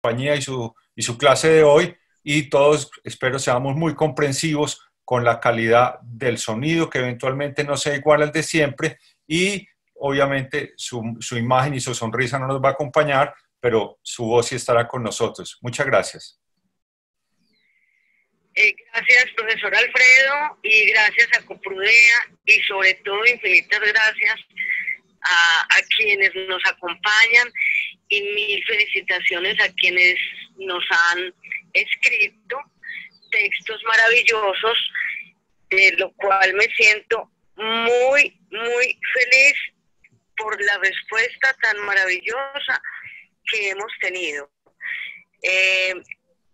compañía y su clase de hoy, y todos espero seamos muy comprensivos con la calidad del sonido, que eventualmente no sea igual al de siempre, y obviamente su imagen y su sonrisa no nos va a acompañar, pero su voz sí estará con nosotros. Muchas gracias. Gracias, profesor Alfredo, y gracias a Coprudea, y sobre todo infinitas gracias a quienes nos acompañan, y mil felicitaciones a quienes nos han escrito textos maravillosos, de lo cual me siento muy, muy feliz por la respuesta tan maravillosa que hemos tenido.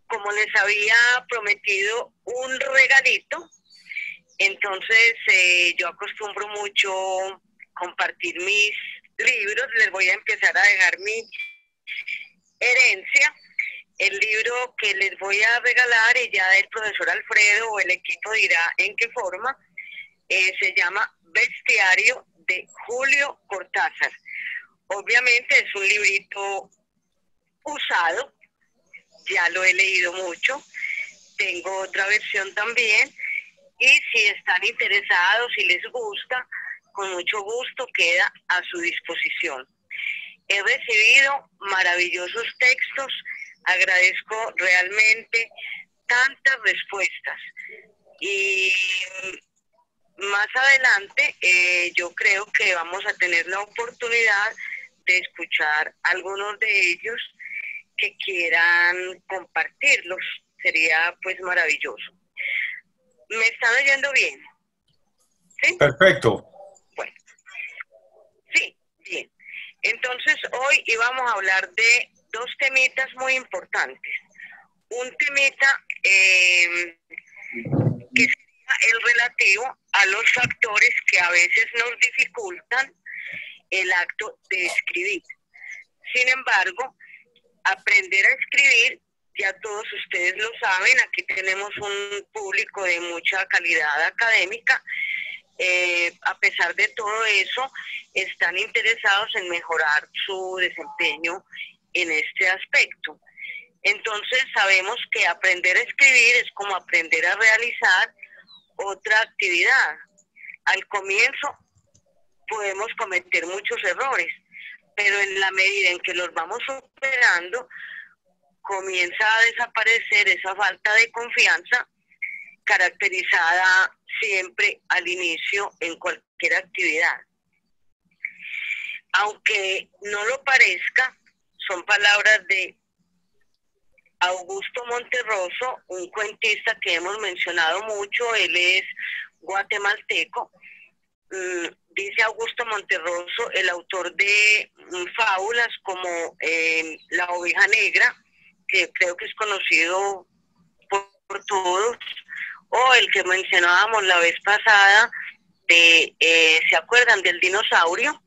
Como les había prometido un regalito, entonces yo acostumbro mucho compartir mis libros. Les voy a empezar a dejar mi herencia. El libro que les voy a regalar, y ya el profesor Alfredo o el equipo dirá en qué forma, se llama Bestiario de Julio Cortázar. Obviamente es un librito usado, ya lo he leído mucho, tengo otra versión también, y si están interesados, si les gusta, con mucho gusto queda a su disposición. He recibido maravillosos textos, agradezco realmente tantas respuestas, y más adelante yo creo que vamos a tener la oportunidad de escuchar algunos de ellos que quieran compartirlos. Sería pues maravilloso. ¿Me están oyendo bien? ¿Sí? Perfecto. Bueno, sí, bien. Entonces hoy íbamos a hablar de dos temitas muy importantes. Un temita que sería el relativo a los factores que a veces nos dificultan el acto de escribir. Sin embargo, aprender a escribir, ya todos ustedes lo saben, aquí tenemos un público de mucha calidad académica. A pesar de todo eso, están interesados en mejorar su desempeño en este aspecto. Entonces sabemos que aprender a escribir es como aprender a realizar otra actividad. Al comienzo podemos cometer muchos errores, pero en la medida en que los vamos superando, comienza a desaparecer esa falta de confianza caracterizada siempre al inicio en cualquier actividad. Aunque no lo parezca, son palabras de Augusto Monterroso, un cuentista que hemos mencionado mucho. Él es guatemalteco. Dice Augusto Monterroso, el autor de fábulas como La oveja negra, que creo que es conocido por todos, o el que mencionábamos la vez pasada, ¿se acuerdan del dinosaurio?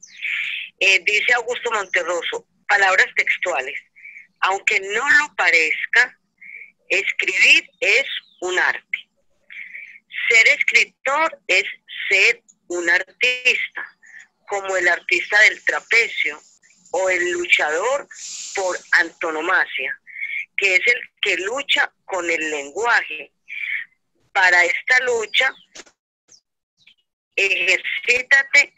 Dice Augusto Monterroso, palabras textuales: aunque no lo parezca, escribir es un arte. Ser escritor es ser un artista, como el artista del trapecio o el luchador por antonomasia, que es el que lucha con el lenguaje. Para esta lucha, ejercítate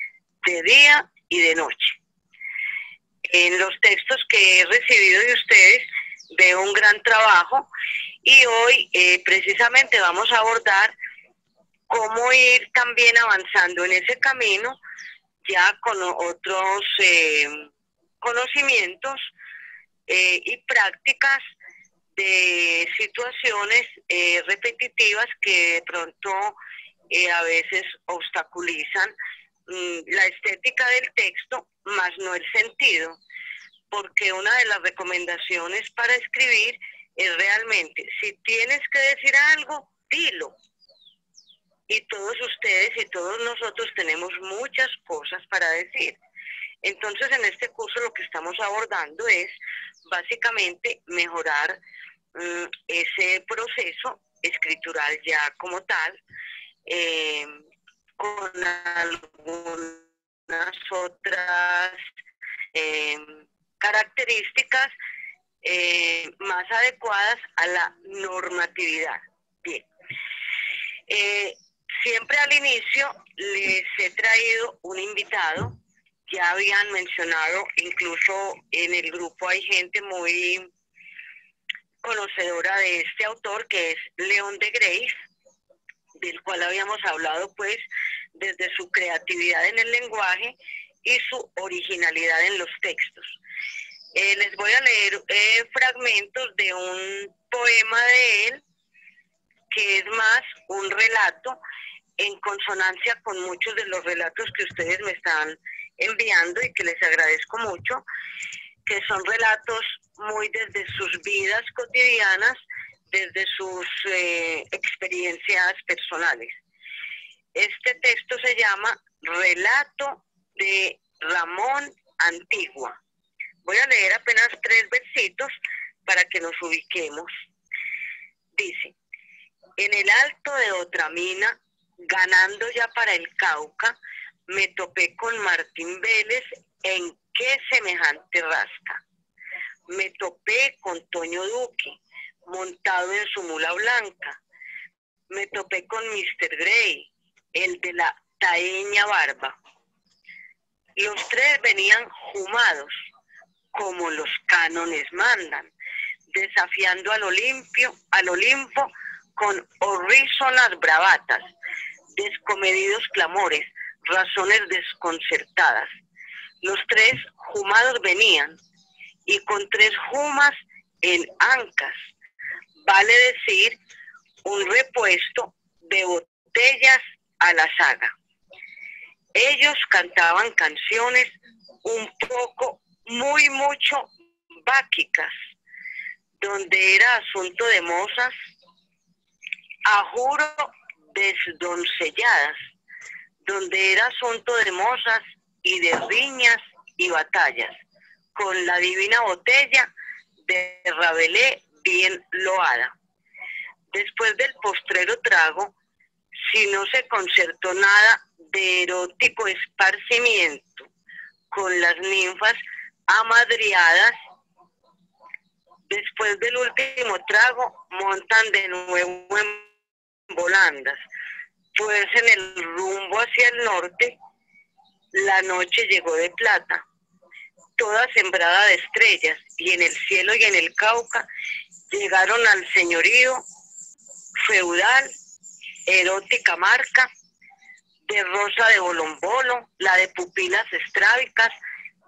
de día y de noche. En los textos que he recibido de ustedes veo un gran trabajo, y hoy precisamente vamos a abordar cómo ir también avanzando en ese camino, ya con otros conocimientos y prácticas de situaciones repetitivas que de pronto a veces obstaculizan la estética del texto, más no el sentido, porque una de las recomendaciones para escribir es realmente, si tienes que decir algo, dilo. Y todos ustedes y todos nosotros tenemos muchas cosas para decir. Entonces, en este curso lo que estamos abordando es básicamente mejorar ese proceso escritural ya como tal, con algunas otras características más adecuadas a la normatividad. Bien. Siempre al inicio les he traído un invitado. Ya habían mencionado, incluso en el grupo hay gente muy conocedora de este autor, que es León de Greiff, del cual habíamos hablado pues desde su creatividad en el lenguaje y su originalidad en los textos. Les voy a leer fragmentos de un poema de él, que es más un relato en consonancia con muchos de los relatos que ustedes me están enviando y que les agradezco mucho, que son relatos muy desde sus vidas cotidianas, desde sus experiencias personales. Este texto se llama Relato de Ramón Antigua. Voy a leer apenas 3 versitos para que nos ubiquemos. Dice: en el alto de otra mina, ganando ya para el Cauca, me topé con Martín Vélez en qué semejante rasca. Me topé con Toño Duque, montado en su mula blanca. Me topé con Mr. Gray, el de la taeña barba. Los 3 venían jumados, como los cánones mandan, desafiando al Olimpo con horrísonas bravatas, descomedidos clamores, razones desconcertadas. Los 3 jumados venían, y con 3 jumas en ancas, vale decir, un repuesto de botellas a la saga. Ellos cantaban canciones un poco, muy mucho báquicas, donde era asunto de mozas, a juro desdoncelladas, donde era asunto de mozas y de riñas y batallas, con la divina botella de Rabelais bien loada. Después del postrero trago, si no se concertó nada de erótico esparcimiento, con las ninfas amadriadas, después del último trago, montan de nuevo en volandas, pues en el rumbo hacia el norte, la noche llegó de plata, toda sembrada de estrellas, y en el cielo y en el Cauca llegaron al señorío feudal, erótica marca, de rosa de bolombolo, la de pupilas estrábicas,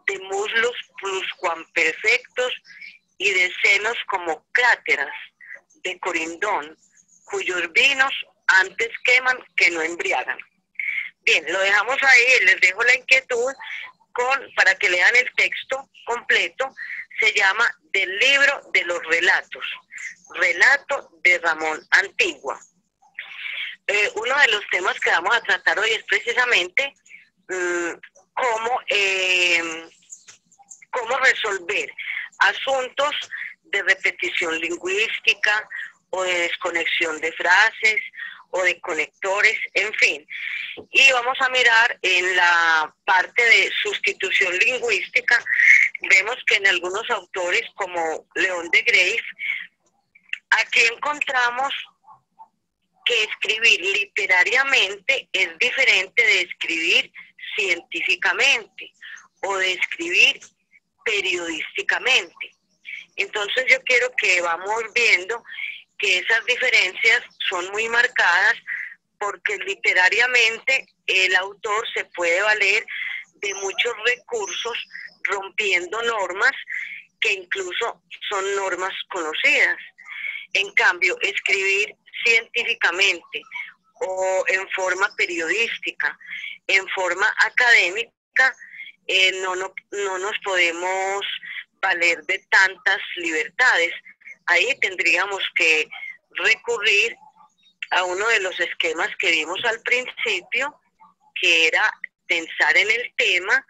de muslos pluscuamperfectos y de senos como cráteras, de corindón, cuyos vinos antes queman que no embriagan. Bien, lo dejamos ahí, les dejo la inquietud para que lean el texto completo. Se llama Del libro de los relatos, Relato de Ramón Antigua. Uno de los temas que vamos a tratar hoy es precisamente cómo resolver asuntos de repetición lingüística o de desconexión de frases o de conectores, en fin. Y vamos a mirar en la parte de sustitución lingüística. Vemos que en algunos autores como León de Greiff, aquí encontramos que escribir literariamente es diferente de escribir científicamente o de escribir periodísticamente. Entonces yo quiero que vamos viendo que esas diferencias son muy marcadas, porque literariamente el autor se puede valer de muchos recursos, rompiendo normas que incluso son normas conocidas. En cambio, escribir científicamente o en forma periodística, en forma académica, no nos podemos valer de tantas libertades. Ahí tendríamos que recurrir a uno de los esquemas que vimos al principio, que era pensar en el tema,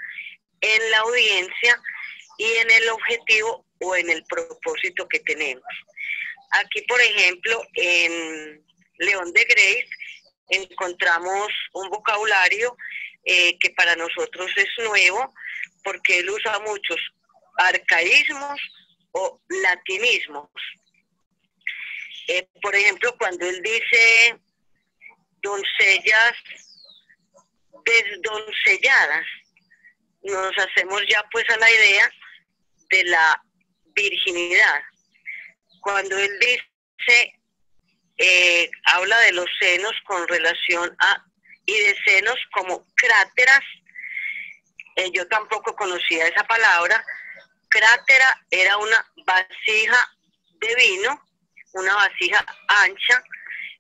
en la audiencia y en el objetivo o en el propósito que tenemos. Aquí, por ejemplo, en León de Greiff encontramos un vocabulario que para nosotros es nuevo, porque él usa muchos arcaísmos o latinismos. Por ejemplo, cuando él dice doncellas desdoncelladas, nos hacemos ya pues a la idea de la virginidad. Cuando él dice, habla de los senos con relación a, y de senos como cráteras, yo tampoco conocía esa palabra. Crátera era una vasija de vino, una vasija ancha,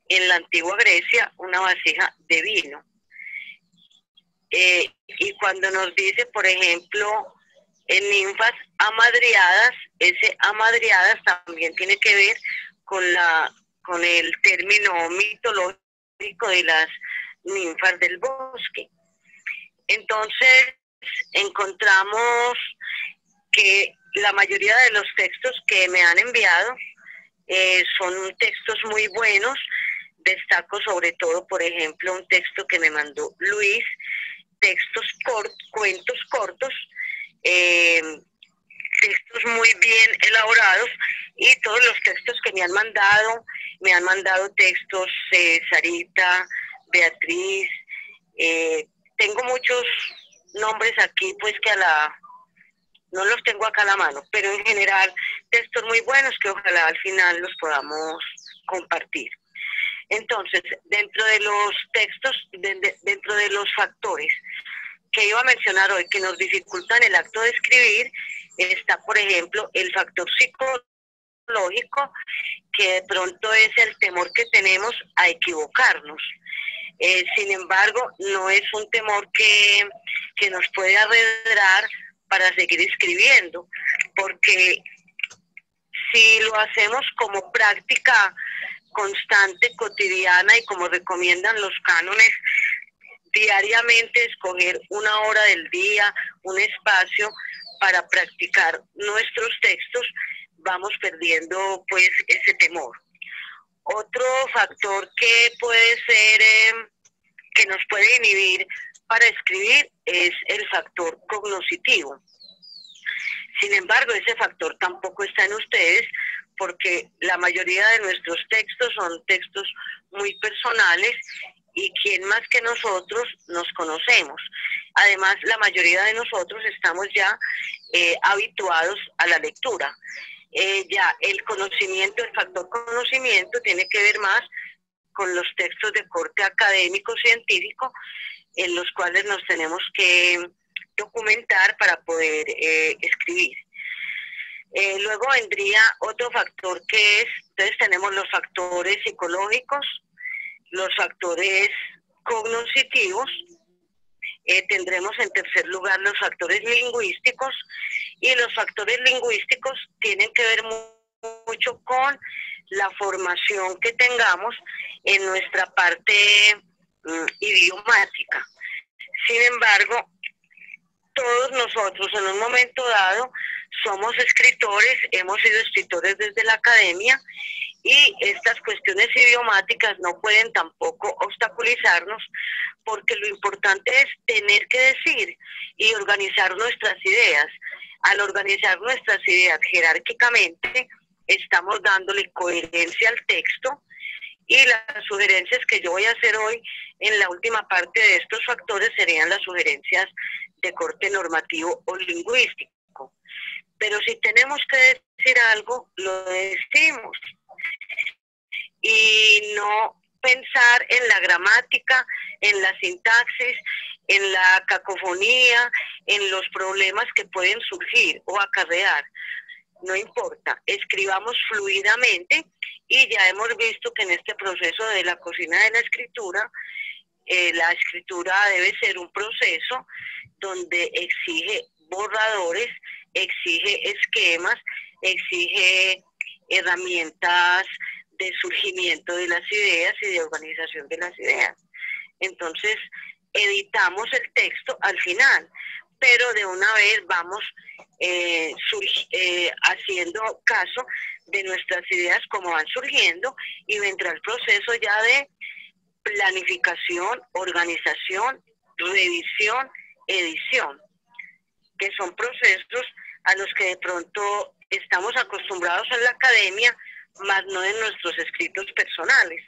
en la antigua Grecia, una vasija de vino. Y cuando nos dice, por ejemplo, en ninfas amadriadas, ese amadriadas también tiene que ver con el término mitológico de las ninfas del bosque. Entonces, encontramos que la mayoría de los textos que me han enviado son textos muy buenos. Destaco sobre todo, por ejemplo, un texto que me mandó Luis, cuentos cortos, textos muy bien elaborados, y todos los textos que me han mandado textos Sarita, Beatriz, tengo muchos nombres aquí pues que no los tengo acá a la mano, pero en general textos muy buenos que ojalá al final los podamos compartir. Entonces, dentro de los textos, dentro de los factores que iba a mencionar hoy que nos dificultan el acto de escribir, está, por ejemplo, el factor psicológico, que de pronto es el temor que tenemos a equivocarnos. Sin embargo, no es un temor que nos puede arredrar para seguir escribiendo, porque si lo hacemos como práctica constante, cotidiana, y como recomiendan los cánones, diariamente escoger una hora del día, un espacio para practicar nuestros textos, vamos perdiendo pues ese temor. Otro factor que puede ser, que nos puede inhibir para escribir, es el factor cognoscitivo. Sin embargo, ese factor tampoco está en ustedes, porque la mayoría de nuestros textos son textos muy personales, y quién más que nosotros nos conocemos. Además, la mayoría de nosotros estamos ya habituados a la lectura. Ya el conocimiento, el factor conocimiento tiene que ver más con los textos de corte académico, científico, en los cuales nos tenemos que documentar para poder escribir. Luego vendría otro factor que es, entonces tenemos los factores psicológicos, los factores cognoscitivos, tendremos en tercer lugar los factores lingüísticos, y los factores lingüísticos tienen que ver mucho con la formación que tengamos en nuestra parte idiomática. Sin embargo, todos nosotros en un momento dado somos escritores, hemos sido escritores desde la academia, y estas cuestiones idiomáticas no pueden tampoco obstaculizarnos, porque lo importante es tener que decir y organizar nuestras ideas. Al organizar nuestras ideas jerárquicamente, estamos dándole coherencia al texto, y las sugerencias que yo voy a hacer hoy en la última parte de estos factores serían las sugerencias de corte normativo o lingüístico. Pero si tenemos que decir algo, lo decimos. Y no pensar en la gramática, en la sintaxis, en la cacofonía, en los problemas que pueden surgir o acarrear. No importa, escribamos fluidamente, y ya hemos visto que en este proceso de la cocina de la escritura debe ser un proceso donde exige borradores, exige esquemas, exige herramientas de surgimiento de las ideas y de organización de las ideas. Entonces, editamos el texto al final, pero de una vez vamos haciendo caso de nuestras ideas como van surgiendo, y vendrá el proceso ya de planificación, organización, revisión, edición, que son procesos a los que de pronto estamos acostumbrados en la academia, más no en nuestros escritos personales.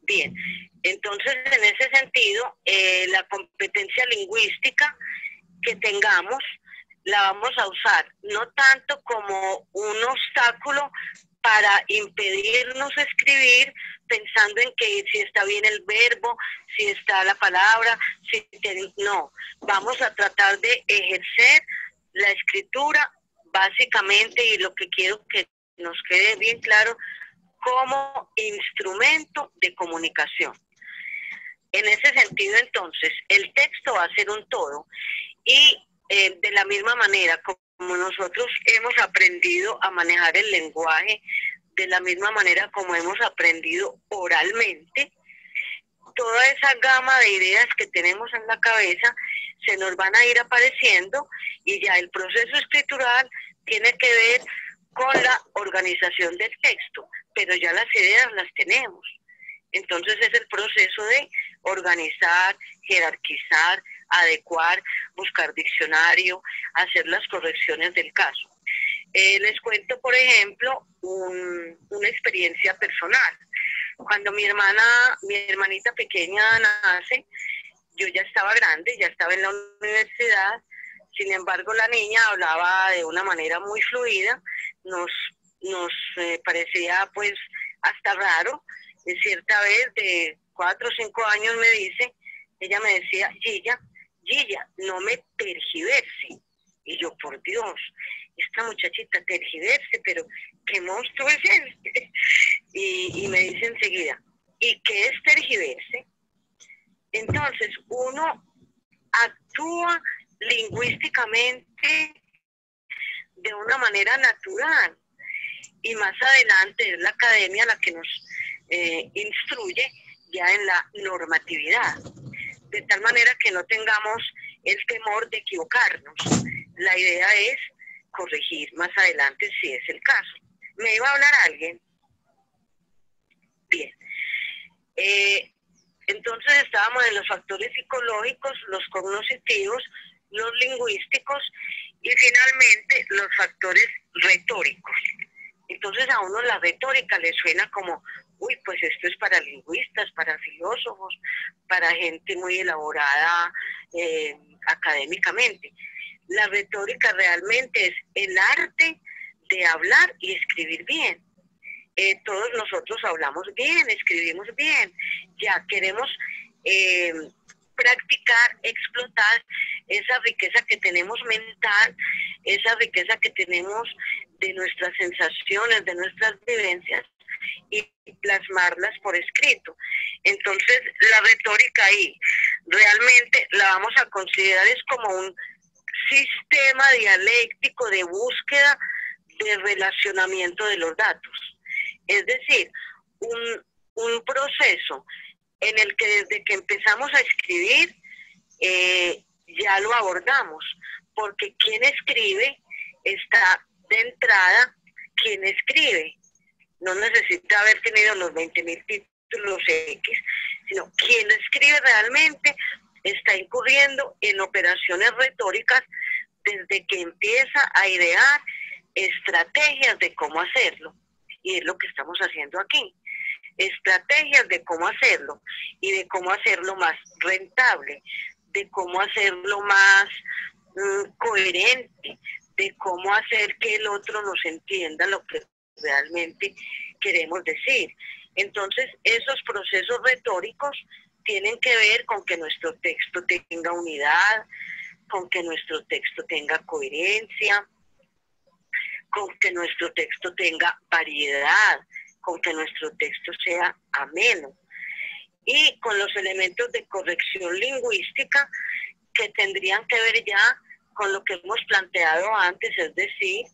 Bien, entonces en ese sentido, la competencia lingüística que tengamos la vamos a usar no tanto como un obstáculo para impedirnos escribir, pensando en que si está bien el verbo, si está la palabra, no, vamos a tratar de ejercer la escritura básicamente, y lo que quiero que nos quede bien claro, como instrumento de comunicación. En ese sentido, entonces, el texto va a ser un todo, y de la misma manera como nosotros hemos aprendido a manejar el lenguaje, de la misma manera como hemos aprendido oralmente, toda esa gama de ideas que tenemos en la cabeza se nos van a ir apareciendo, y ya el proceso escritural tiene que ver con la organización del texto, pero ya las ideas las tenemos. Entonces es el proceso de organizar, jerarquizar, adecuar, buscar diccionario, hacer las correcciones del caso. Les cuento, por ejemplo, una experiencia personal. Cuando mi hermanita pequeña nace, yo ya estaba grande, ya estaba en la universidad. Sin embargo, la niña hablaba de una manera muy fluida, nos parecía pues hasta raro. De cierta vez, de 4 o 5 años, ella me decía, Gilla, no me tergiverse. Y yo, por Dios, esta muchachita tergiverse, pero ¿qué monstruo es él? Y me dice enseguida, ¿y qué es tergiverse? Entonces, uno actúa lingüísticamente de una manera natural, y más adelante es la academia la que nos instruye ya en la normatividad, de tal manera que no tengamos el temor de equivocarnos. La idea es corregir más adelante si es el caso. ¿Me iba a hablar alguien? Bien. Entonces estábamos en los factores psicológicos, los cognitivos, los lingüísticos y finalmente los factores retóricos. Entonces a uno la retórica le suena como, uy, pues esto es para lingüistas, para filósofos, para gente muy elaborada académicamente. La retórica realmente es el arte de hablar y escribir bien. Todos nosotros hablamos bien, escribimos bien, ya queremos practicar, explotar esa riqueza que tenemos mental, esa riqueza que tenemos de nuestras sensaciones, de nuestras vivencias, y plasmarlas por escrito. Entonces, la retórica ahí realmente la vamos a considerar es como un sistema dialéctico de búsqueda de relacionamiento de los datos. Es decir, un proceso en el que desde que empezamos a escribir ya lo abordamos, porque quien escribe está de entrada, quien escribe no necesita haber tenido los 20.000 títulos X, sino quien escribe realmente está incurriendo en operaciones retóricas desde que empieza a idear estrategias de cómo hacerlo. Y es lo que estamos haciendo aquí. Estrategias de cómo hacerlo y de cómo hacerlo más rentable, de cómo hacerlo más coherente, de cómo hacer que el otro nos entienda lo que realmente queremos decir. Entonces, esos procesos retóricos tienen que ver con que nuestro texto tenga unidad, con que nuestro texto tenga coherencia, con que nuestro texto tenga variedad, con que nuestro texto sea ameno, y con los elementos de corrección lingüística que tendrían que ver ya con lo que hemos planteado antes, es decir,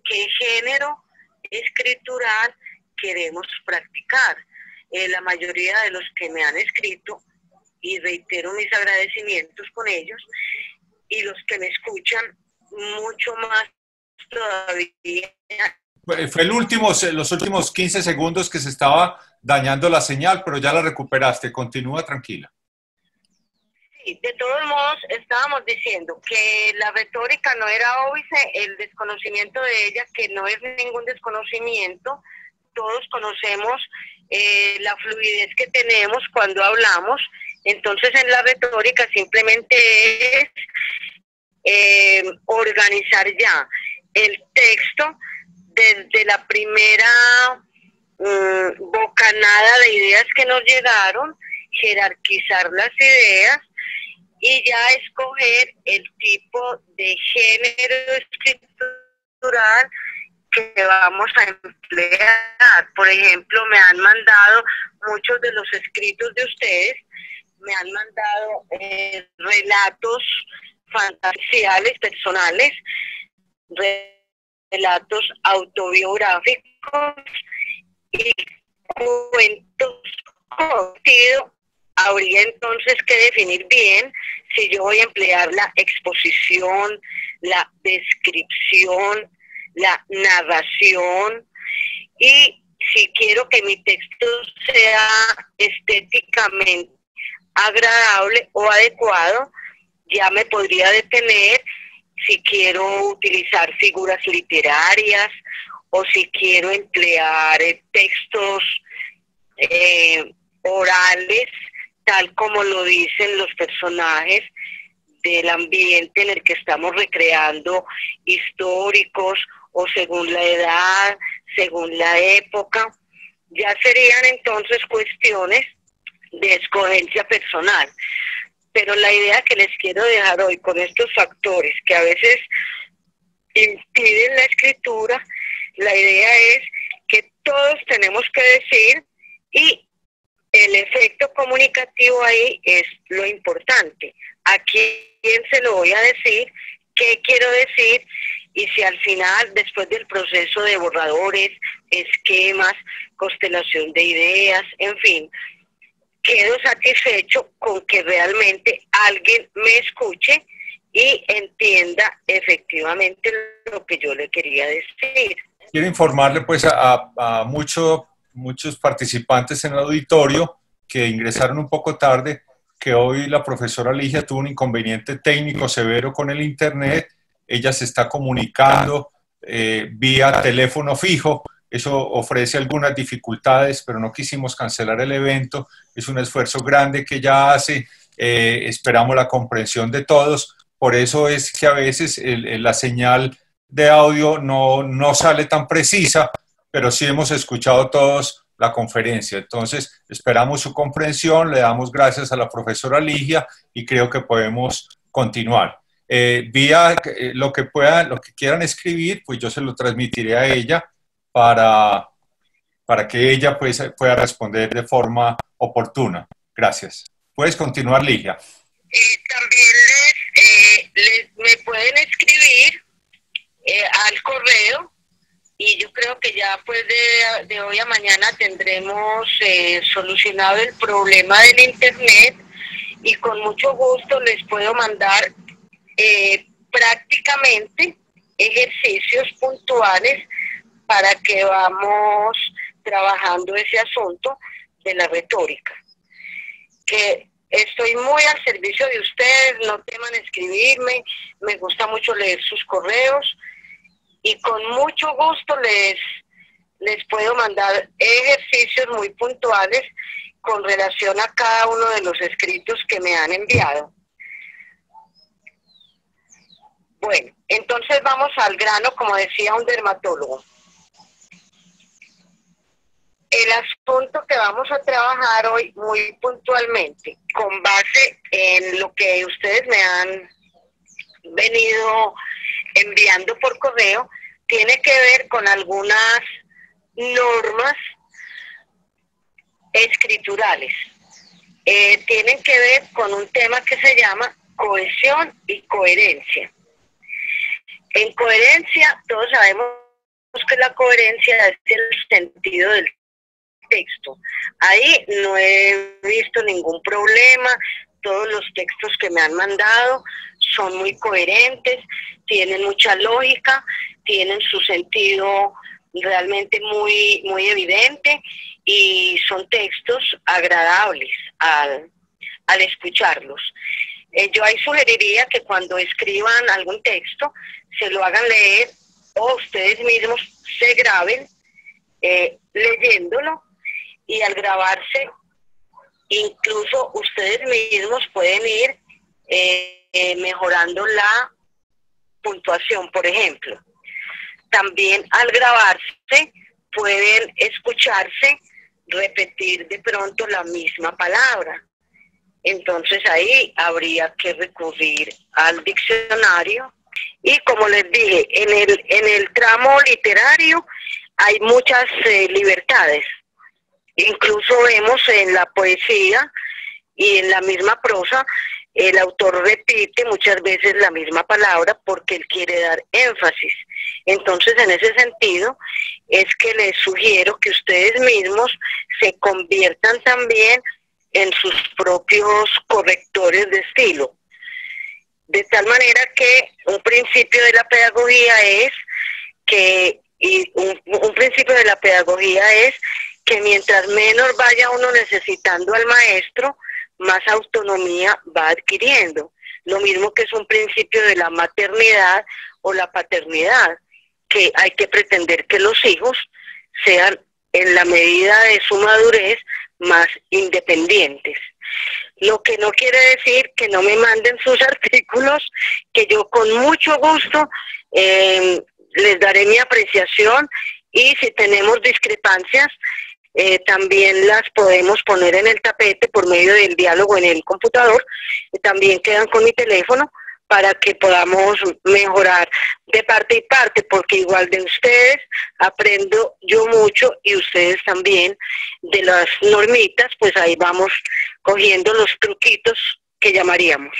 qué género escritural queremos practicar. La mayoría de los que me han escrito, y reitero mis agradecimientos con ellos, y los que me escuchan mucho más todavía. Fue los últimos 15 segundos que se estaba dañando la señal, pero ya la recuperaste. Continúa tranquila. Sí, de todos modos estábamos diciendo que la retórica no era óbice, el desconocimiento de ella, que no es ningún desconocimiento, todos conocemos la fluidez que tenemos cuando hablamos, entonces en la retórica simplemente es organizar ya el texto desde la primera bocanada de ideas que nos llegaron, jerarquizar las ideas y ya escoger el tipo de género escritural que vamos a emplear. Por ejemplo, me han mandado muchos de los escritos de ustedes, me han mandado relatos fantasías personales, relatos autobiográficos y cuentos cortidos. Habría entonces que definir bien si yo voy a emplear la exposición, la descripción, la narración, y si quiero que mi texto sea estéticamente agradable o adecuado, ya me podría detener si quiero utilizar figuras literarias o si quiero emplear textos orales, tal como lo dicen los personajes del ambiente en el que estamos recreando, históricos o según la edad, según la época. Ya serían entonces cuestiones de escogencia personal. Pero la idea que les quiero dejar hoy con estos factores que a veces impiden la escritura, la idea es que todos tenemos que decir, y el efecto comunicativo ahí es lo importante. ¿A quién se lo voy a decir? ¿Qué quiero decir? Y si al final, después del proceso de borradores, esquemas, constelación de ideas, en fin, quedo satisfecho con que realmente alguien me escuche y entienda efectivamente lo que yo le quería decir. Quiero informarle pues a muchos participantes en el auditorio que ingresaron un poco tarde, que hoy la profesora Ligia tuvo un inconveniente técnico severo con el internet. Ella se está comunicando vía teléfono fijo. Eso ofrece algunas dificultades, pero no quisimos cancelar el evento. Es un esfuerzo grande que ella hace. Esperamos la comprensión de todos. Por eso es que a veces la señal de audio no sale tan precisa, pero sí hemos escuchado todos la conferencia. Entonces, esperamos su comprensión, le damos gracias a la profesora Ligia y creo que podemos continuar. Vía lo que quieran escribir, pues yo se lo transmitiré a ella para que ella pues, pueda responder de forma oportuna. Gracias. Puedes continuar, Ligia. También me pueden escribir al correo, y yo creo que ya pues de hoy a mañana tendremos solucionado el problema del internet, y con mucho gusto les puedo mandar prácticamente ejercicios puntuales para que vamos trabajando ese asunto de la retórica. Que estoy muy al servicio de ustedes, no teman escribirme, me gusta mucho leer sus correos y con mucho gusto les puedo mandar ejercicios muy puntuales con relación a cada uno de los escritos que me han enviado. Bueno, entonces vamos al grano, como decía un dermatólogo. El asunto que vamos a trabajar hoy muy puntualmente, con base en lo que ustedes me han venido enviando por correo, tiene que ver con algunas normas escriturales. Tienen que ver con un tema que se llama cohesión y coherencia. En coherencia, todos sabemos que la coherencia es el sentido del texto. Ahí no he visto ningún problema. Todos los textos que me han mandado son muy coherentes, tienen mucha lógica, tienen su sentido realmente muy, muy evidente y son textos agradables al escucharlos. Yo ahí sugeriría que cuando escriban algún texto se lo hagan leer o ustedes mismos se graben leyéndolo, y al grabarse incluso ustedes mismos pueden ir mejorando la puntuación, por ejemplo. También al grabarse pueden escucharse repetir de pronto la misma palabra. Entonces ahí habría que recurrir al diccionario. Y como les dije, en el tramo literario hay muchas libertades. Incluso vemos en la poesía y en la misma prosa, el autor repite muchas veces la misma palabra porque él quiere dar énfasis. Entonces, en ese sentido, es que les sugiero que ustedes mismos se conviertan también en sus propios correctores de estilo. De tal manera que un principio de la pedagogía es que, que mientras menos vaya uno necesitando al maestro, más autonomía va adquiriendo. Lo mismo que es un principio de la maternidad o la paternidad, que hay que pretender que los hijos sean, en la medida de su madurez, más independientes. Lo que no quiere decir que no me manden sus artículos, que yo con mucho gusto les daré mi apreciación, y si tenemos discrepancias, también las podemos poner en el tapete por medio del diálogo en el computador. También quedan con mi teléfono para que podamos mejorar de parte y parte, porque igual de ustedes aprendo yo mucho y ustedes también de las normitas, pues ahí vamos cogiendo los truquitos que llamaríamos.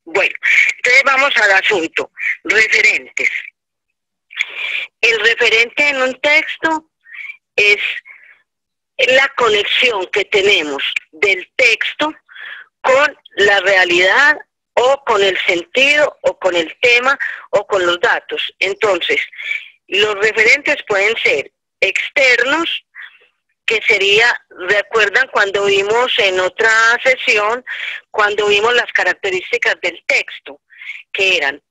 Bueno, entonces vamos al asunto. Referentes. El referente en un texto es la conexión que tenemos del texto con la realidad, o con el sentido, o con el tema, o con los datos. Entonces, los referentes pueden ser externos, que sería, ¿recuerdan cuando vimos en otra sesión, cuando vimos las características del texto? Que eran,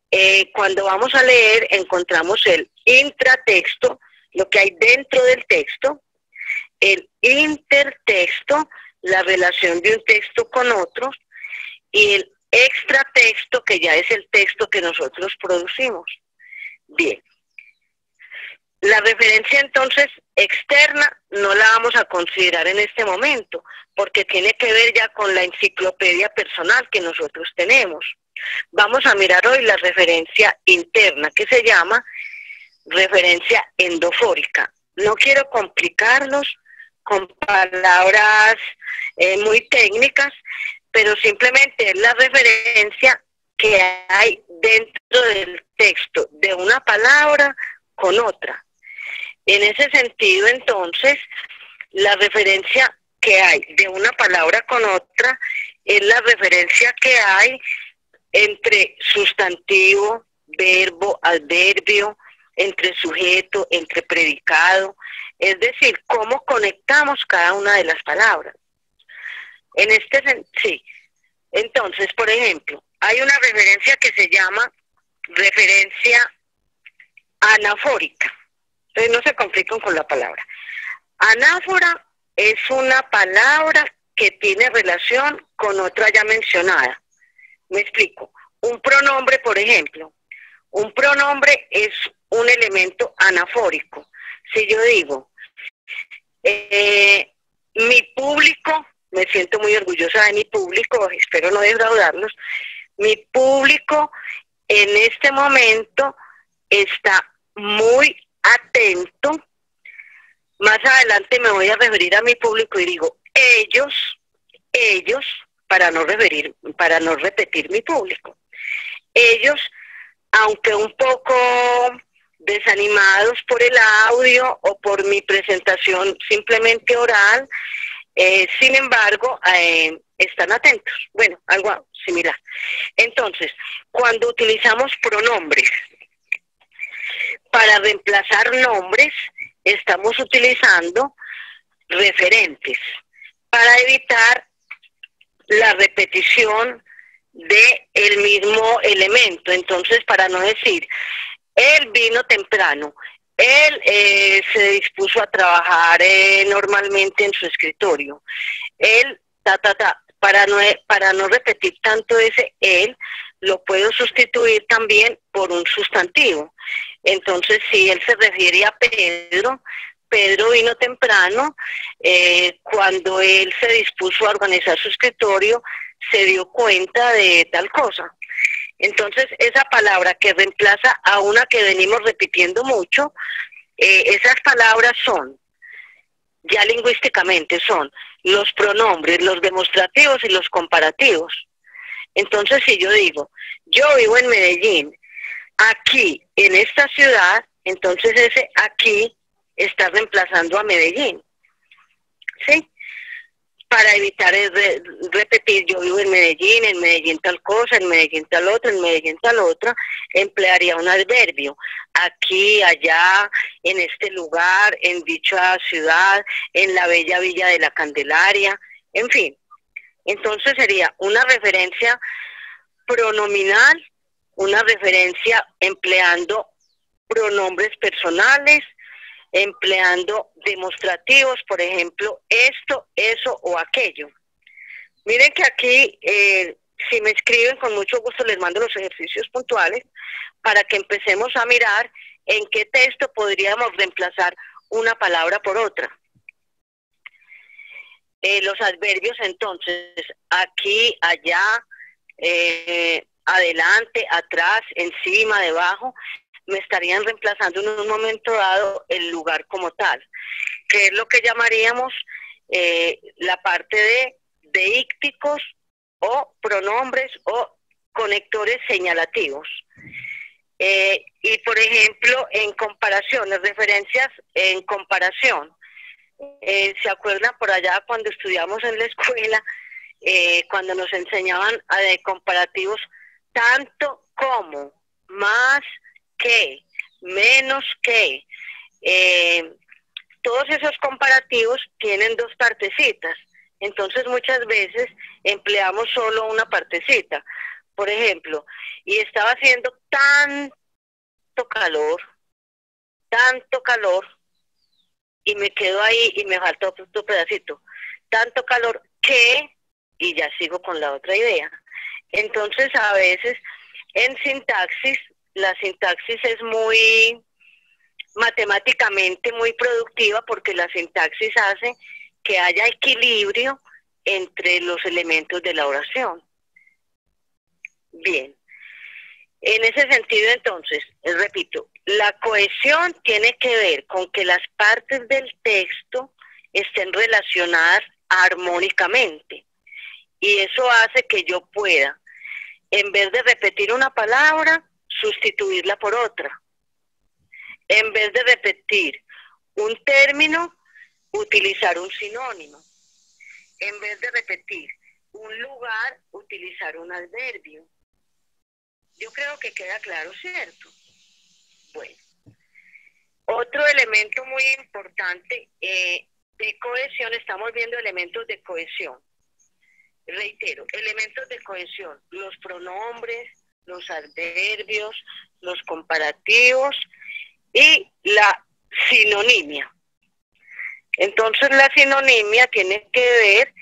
cuando vamos a leer, encontramos el intratexto, lo que hay dentro del texto, el intertexto, la relación de un texto con otro, y el extratexto, que ya es el texto que nosotros producimos. Bien. La referencia entonces externa no la vamos a considerar en este momento, porque tiene que ver ya con la enciclopedia personal que nosotros tenemos. Vamos a mirar hoy la referencia interna, que se llama referencia endofórica. No quiero complicarnos con palabras muy técnicas, pero simplemente es la referencia que hay dentro del texto de una palabra con otra. En ese sentido, entonces, la referencia que hay de una palabra con otra es la referencia que hay entre sustantivo, verbo, adverbio, entre sujeto, entre predicado, es decir, cómo conectamos cada una de las palabras. En este sentido, sí. Entonces, por ejemplo, hay una referencia que se llama referencia anafórica. Entonces no se complican con la palabra. Anáfora es una palabra que tiene relación con otra ya mencionada. Me explico. Un pronombre, por ejemplo. Un pronombre es un elemento anafórico. Si yo digo, mi público, me siento muy orgullosa de mi público, espero no defraudarlos, mi público en este momento está muy atento. Más adelante me voy a referir a mi público y digo ellos, para no repetir mi público. Ellos, aunque un poco desanimados por el audio o por mi presentación simplemente oral, sin embargo, están atentos. Bueno, algo similar. Entonces, cuando utilizamos pronombres para reemplazar nombres, estamos utilizando referentes para evitar la repetición de el mismo elemento. Entonces, para no decir, él vino temprano, él se dispuso a trabajar normalmente en su escritorio, él, para no repetir tanto ese él, lo puedo sustituir también por un sustantivo. Entonces, si él se refiere a Pedro, Pedro vino temprano, cuando él se dispuso a organizar su escritorio, se dio cuenta de tal cosa. Entonces, esa palabra que reemplaza a una que venimos repitiendo mucho, esas palabras son, ya lingüísticamente, son los pronombres, los demostrativos y los comparativos. Entonces, si yo digo, yo vivo en Medellín, aquí, en esta ciudad, entonces ese aquí está reemplazando a Medellín, ¿sí? Para evitar repetir, yo vivo en Medellín tal cosa, en Medellín tal otra, en Medellín tal otra, emplearía un adverbio, aquí, allá, en este lugar, en dicha ciudad, en la bella Villa de la Candelaria, en fin. Entonces sería una referencia pronominal, una referencia empleando pronombres personales, empleando demostrativos, por ejemplo, esto, eso o aquello. Miren que aquí, si me escriben, con mucho gusto les mando los ejercicios puntuales para que empecemos a mirar en qué texto podríamos reemplazar una palabra por otra. Los adverbios, entonces, aquí, allá, adelante, atrás, encima, debajo, me estarían reemplazando en un momento dado el lugar como tal, que es lo que llamaríamos la parte de deícticos o pronombres o conectores señalativos. Y por ejemplo, en comparación, las referencias en comparación, ¿se acuerdan por allá cuando estudiamos en la escuela, cuando nos enseñaban de comparativos tanto como, más que, menos que? Todos esos comparativos tienen dos partecitas, entonces muchas veces empleamos solo una partecita. Por ejemplo, y estaba haciendo tanto calor, y me quedo ahí y me falta otro pedacito, tanto calor que, y ya sigo con la otra idea. Entonces a veces en sintaxis, la sintaxis es muy matemáticamente muy productiva porque la sintaxis hace que haya equilibrio entre los elementos de la oración. Bien, en ese sentido entonces, repito, la cohesión tiene que ver con que las partes del texto estén relacionadas armónicamente y eso hace que yo pueda, en vez de repetir una palabra, sustituirla por otra. En vez de repetir un término, utilizar un sinónimo. En vez de repetir un lugar, utilizar un adverbio. Yo creo que queda claro, ¿cierto? Bueno, otro elemento muy importante de cohesión, estamos viendo elementos de cohesión. Reitero, elementos de cohesión, los pronombres, los adverbios, los comparativos y la sinonimia. Entonces la sinonimia tiene que ver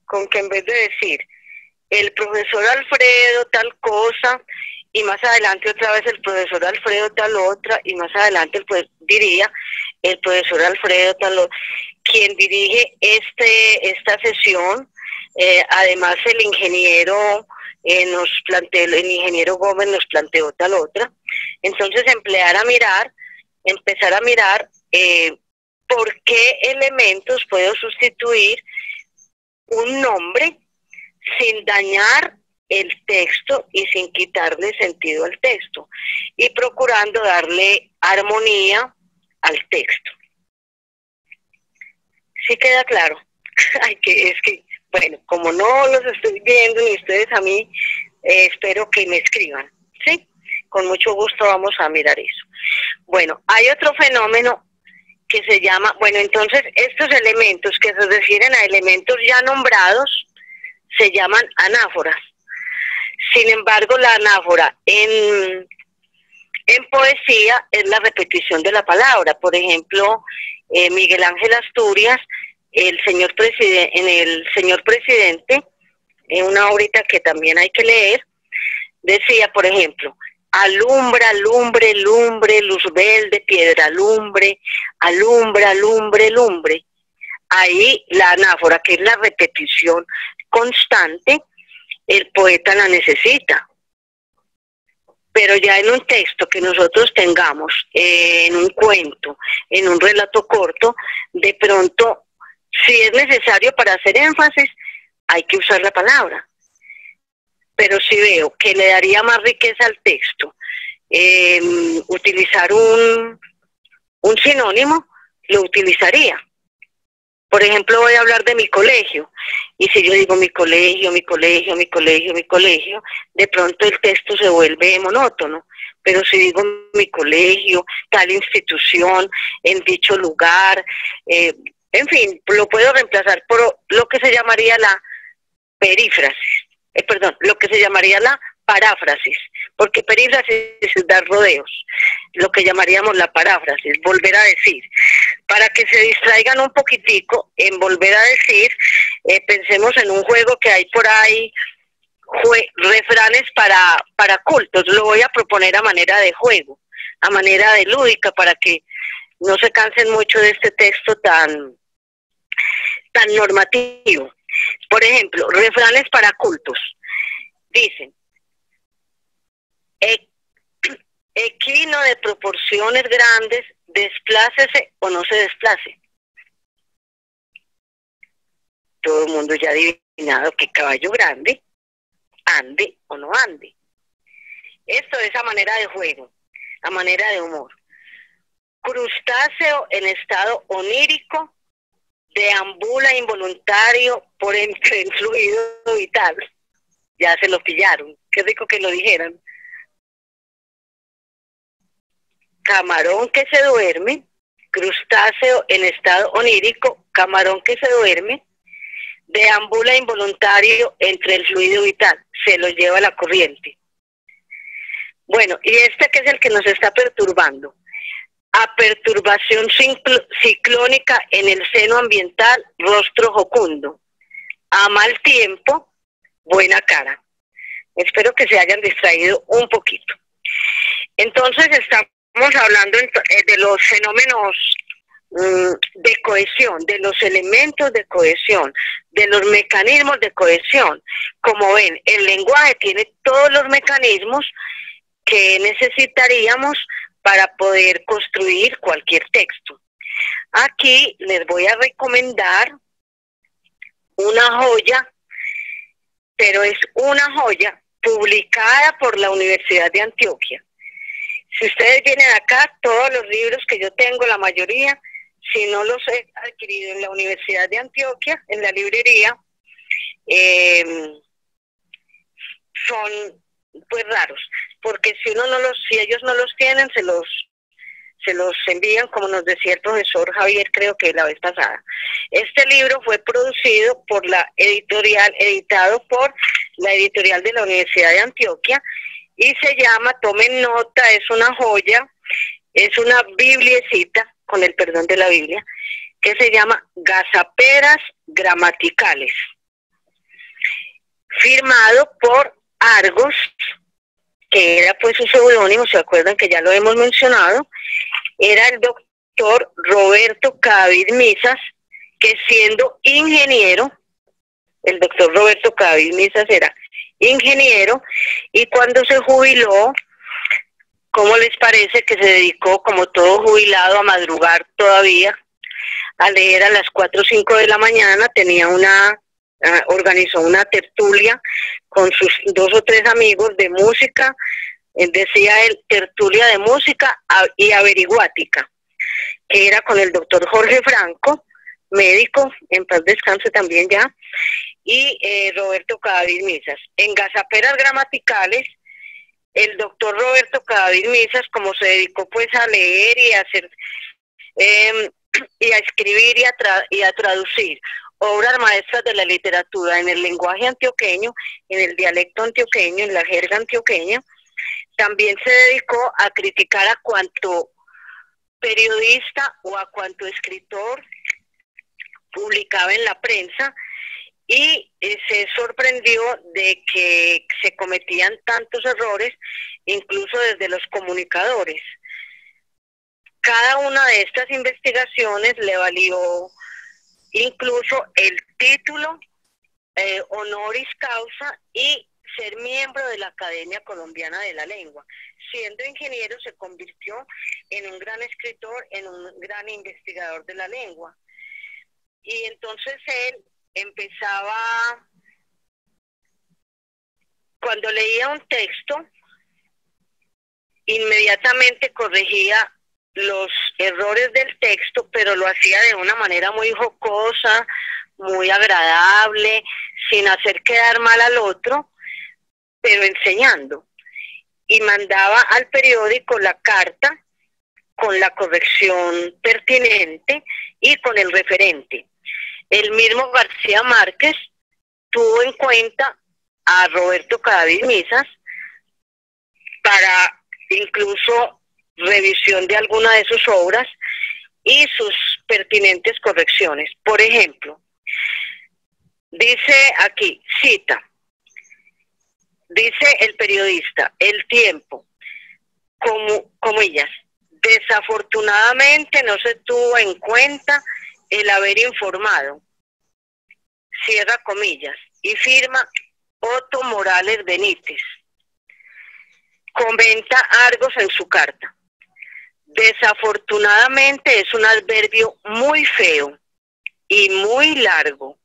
con que en vez de decir el profesor Alfredo tal cosa y más adelante otra vez el profesor Alfredo tal otra y más adelante diría el profesor Alfredo tal otra, quien dirige esta sesión, además el ingeniero el ingeniero Gómez nos planteó tal otra. Entonces empezar a mirar por qué elementos puedo sustituir un nombre sin dañar el texto y sin quitarle sentido al texto y procurando darle armonía al texto. ¿Sí queda claro? Bueno, como no los estoy viendo ni ustedes a mí, espero que me escriban, ¿sí? Con mucho gusto vamos a mirar eso. Bueno, hay otro fenómeno que se llama, entonces estos elementos que se refieren a elementos ya nombrados se llaman anáforas. Sin embargo, la anáfora en poesía es la repetición de la palabra. Por ejemplo, Miguel Ángel Asturias, en el señor presidente, en una obra que también hay que leer, decía, por ejemplo, alumbra, lumbre, lumbre, luzbel de piedra, lumbre, alumbra, lumbre, lumbre. Ahí la anáfora, que es la repetición constante, el poeta la necesita. Pero ya en un texto que nosotros tengamos, en un cuento, en un relato corto, de pronto, si es necesario para hacer énfasis, hay que usar la palabra. Pero si veo que le daría más riqueza al texto, utilizar un sinónimo, lo utilizaría. Por ejemplo, voy a hablar de mi colegio, y si yo digo mi colegio, mi colegio, mi colegio, mi colegio, de pronto el texto se vuelve monótono. Pero si digo mi colegio, tal institución, en dicho lugar, en fin, lo puedo reemplazar por lo que se llamaría la perífrasis, lo que se llamaría la paráfrasis, porque perífrasis es dar rodeos, lo que llamaríamos la paráfrasis, volver a decir. Para que se distraigan un poquitico en volver a decir, pensemos en un juego que hay por ahí, refranes para cultos. Lo voy a proponer a manera de juego, a manera de lúdica, para que no se cansen mucho de este texto tan normativo. Por ejemplo, refranes para cultos. Dicen, equino de proporciones grandes, desplácese o no se desplace. Todo el mundo ya ha adivinado que caballo grande, ande o no ande. Esto es a manera de juego, a manera de humor. Crustáceo en estado onírico, deambula involuntario por entre el fluido vital. Ya se lo pillaron, qué rico que lo dijeran. Camarón que se duerme, crustáceo en estado onírico, camarón que se duerme, deambula involuntario entre el fluido vital, se lo lleva la corriente. Bueno, y este que es el que nos está perturbando. A perturbación ciclónica en el seno ambiental, rostro jocundo. A mal tiempo, buena cara. Espero que se hayan distraído un poquito. Entonces estamos hablando de los fenómenos de cohesión, de los elementos de cohesión, de los mecanismos de cohesión. Como ven, el lenguaje tiene todos los mecanismos que necesitaríamos para poder construir cualquier texto. Aquí les voy a recomendar una joya, pero es una joya publicada por la Universidad de Antioquia. Si ustedes vienen acá, todos los libros que yo tengo, la mayoría, si no los he adquirido en la Universidad de Antioquia, en la librería, son pues raros, porque si ellos no los tienen, se los envían, como nos decía el profesor Javier, creo que la vez pasada. Este libro fue producido por editado por la editorial de la Universidad de Antioquia, y se llama, tomen nota, es una joya, es una bibliecita, con el perdón de la Biblia, que se llama Gazaperas Gramaticales, firmado por Argos, que era pues su seudónimo, se acuerdan que ya lo hemos mencionado, era el doctor Roberto Cadavid Misas, que siendo ingeniero, el doctor Roberto Cadavid Misas era ingeniero, y cuando se jubiló, ¿cómo les parece que se dedicó, como todo jubilado, a madrugar todavía, a leer a las 4 o 5 de la mañana? Organizó una tertulia con sus 2 o 3 amigos de música, decía él, tertulia de música y averiguática, que era con el doctor Jorge Franco, médico, en paz descanse también ya, y Roberto Cadavid Misas. En Gazaperas Gramaticales, el doctor Roberto Cadavid Misas, como se dedicó pues a leer y a hacer y a escribir y a traducir obras maestras de la literatura en el lenguaje antioqueño, en el dialecto antioqueño, en la jerga antioqueña. También se dedicó a criticar a cuanto periodista o a cuanto escritor publicaba en la prensa, y se sorprendió de que se cometían tantos errores, incluso desde los comunicadores. Cada una de estas investigaciones le valió incluso el título honoris causa y ser miembro de la Academia Colombiana de la Lengua. Siendo ingeniero, se convirtió en un gran escritor, en un gran investigador de la lengua. Y entonces él empezaba, cuando leía un texto, inmediatamente corregía los errores del texto, pero lo hacía de una manera muy jocosa, muy agradable, sin hacer quedar mal al otro, pero enseñando. Y mandaba al periódico la carta con la corrección pertinente y con el referente. El mismo García Márquez tuvo en cuenta a Roberto Cadavid Misas para incluso revisión de alguna de sus obras y sus pertinentes correcciones. Por ejemplo, dice aquí, cita, dice el periodista, El Tiempo, comillas, desafortunadamente no se tuvo en cuenta el haber informado, cierra comillas, y firma Otto Morales Benítez. Comenta Argos en su carta: desafortunadamente es un adverbio muy feo y muy largo,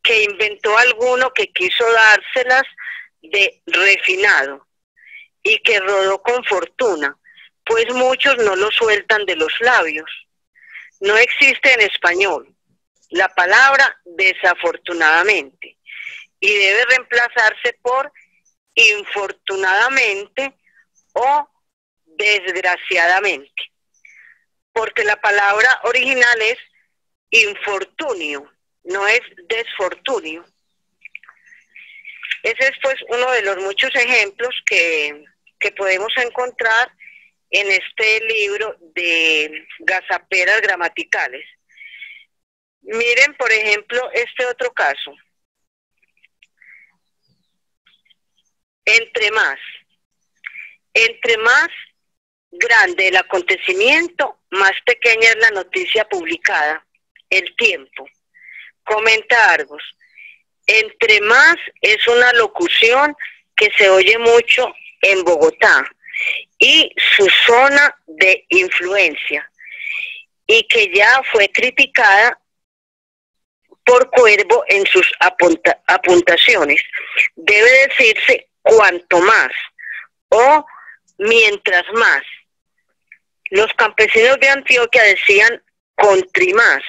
que inventó alguno que quiso dárselas de refinado y que rodó con fortuna, pues muchos no lo sueltan de los labios. No existe en español la palabra desafortunadamente y debe reemplazarse por infortunadamente o desgraciadamente, porque la palabra original es infortunio, no es desfortunio. Ese es pues uno de los muchos ejemplos que podemos encontrar en este libro de gazaperas gramaticales. Miren, por ejemplo, este otro caso. Entre más grande el acontecimiento, más pequeña es la noticia publicada. El Tiempo. Comenta Argos: entre más es una locución que se oye mucho en Bogotá y su zona de influencia, y que ya fue criticada por Cuervo en sus apuntaciones. Debe decirse cuanto más o mientras más. Los campesinos de Antioquia decían contrimás,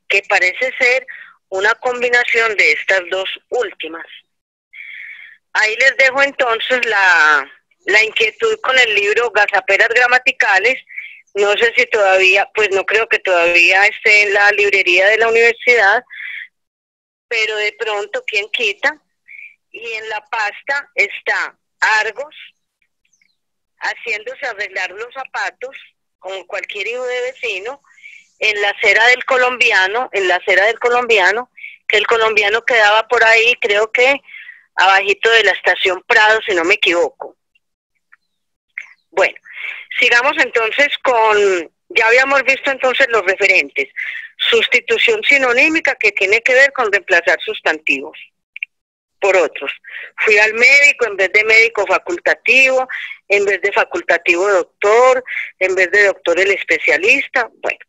que parece ser una combinación de estas dos últimas. Ahí les dejo entonces la inquietud con el libro Gazaperas gramaticales. No sé si todavía, pues no creo que todavía esté en la librería de la universidad, pero de pronto, ¿quién quita? Y en la pasta está Argos haciéndose arreglar los zapatos, como cualquier hijo de vecino, en la acera del Colombiano, que el Colombiano quedaba por ahí, creo que abajito de la estación Prado, si no me equivoco. Bueno, sigamos entonces ya habíamos visto entonces los referentes. Sustitución sinonímica, que tiene que ver con reemplazar sustantivos por otros. Fui al médico en vez de médico facultativo, en vez de facultativo doctor, en vez de doctor el especialista. Bueno,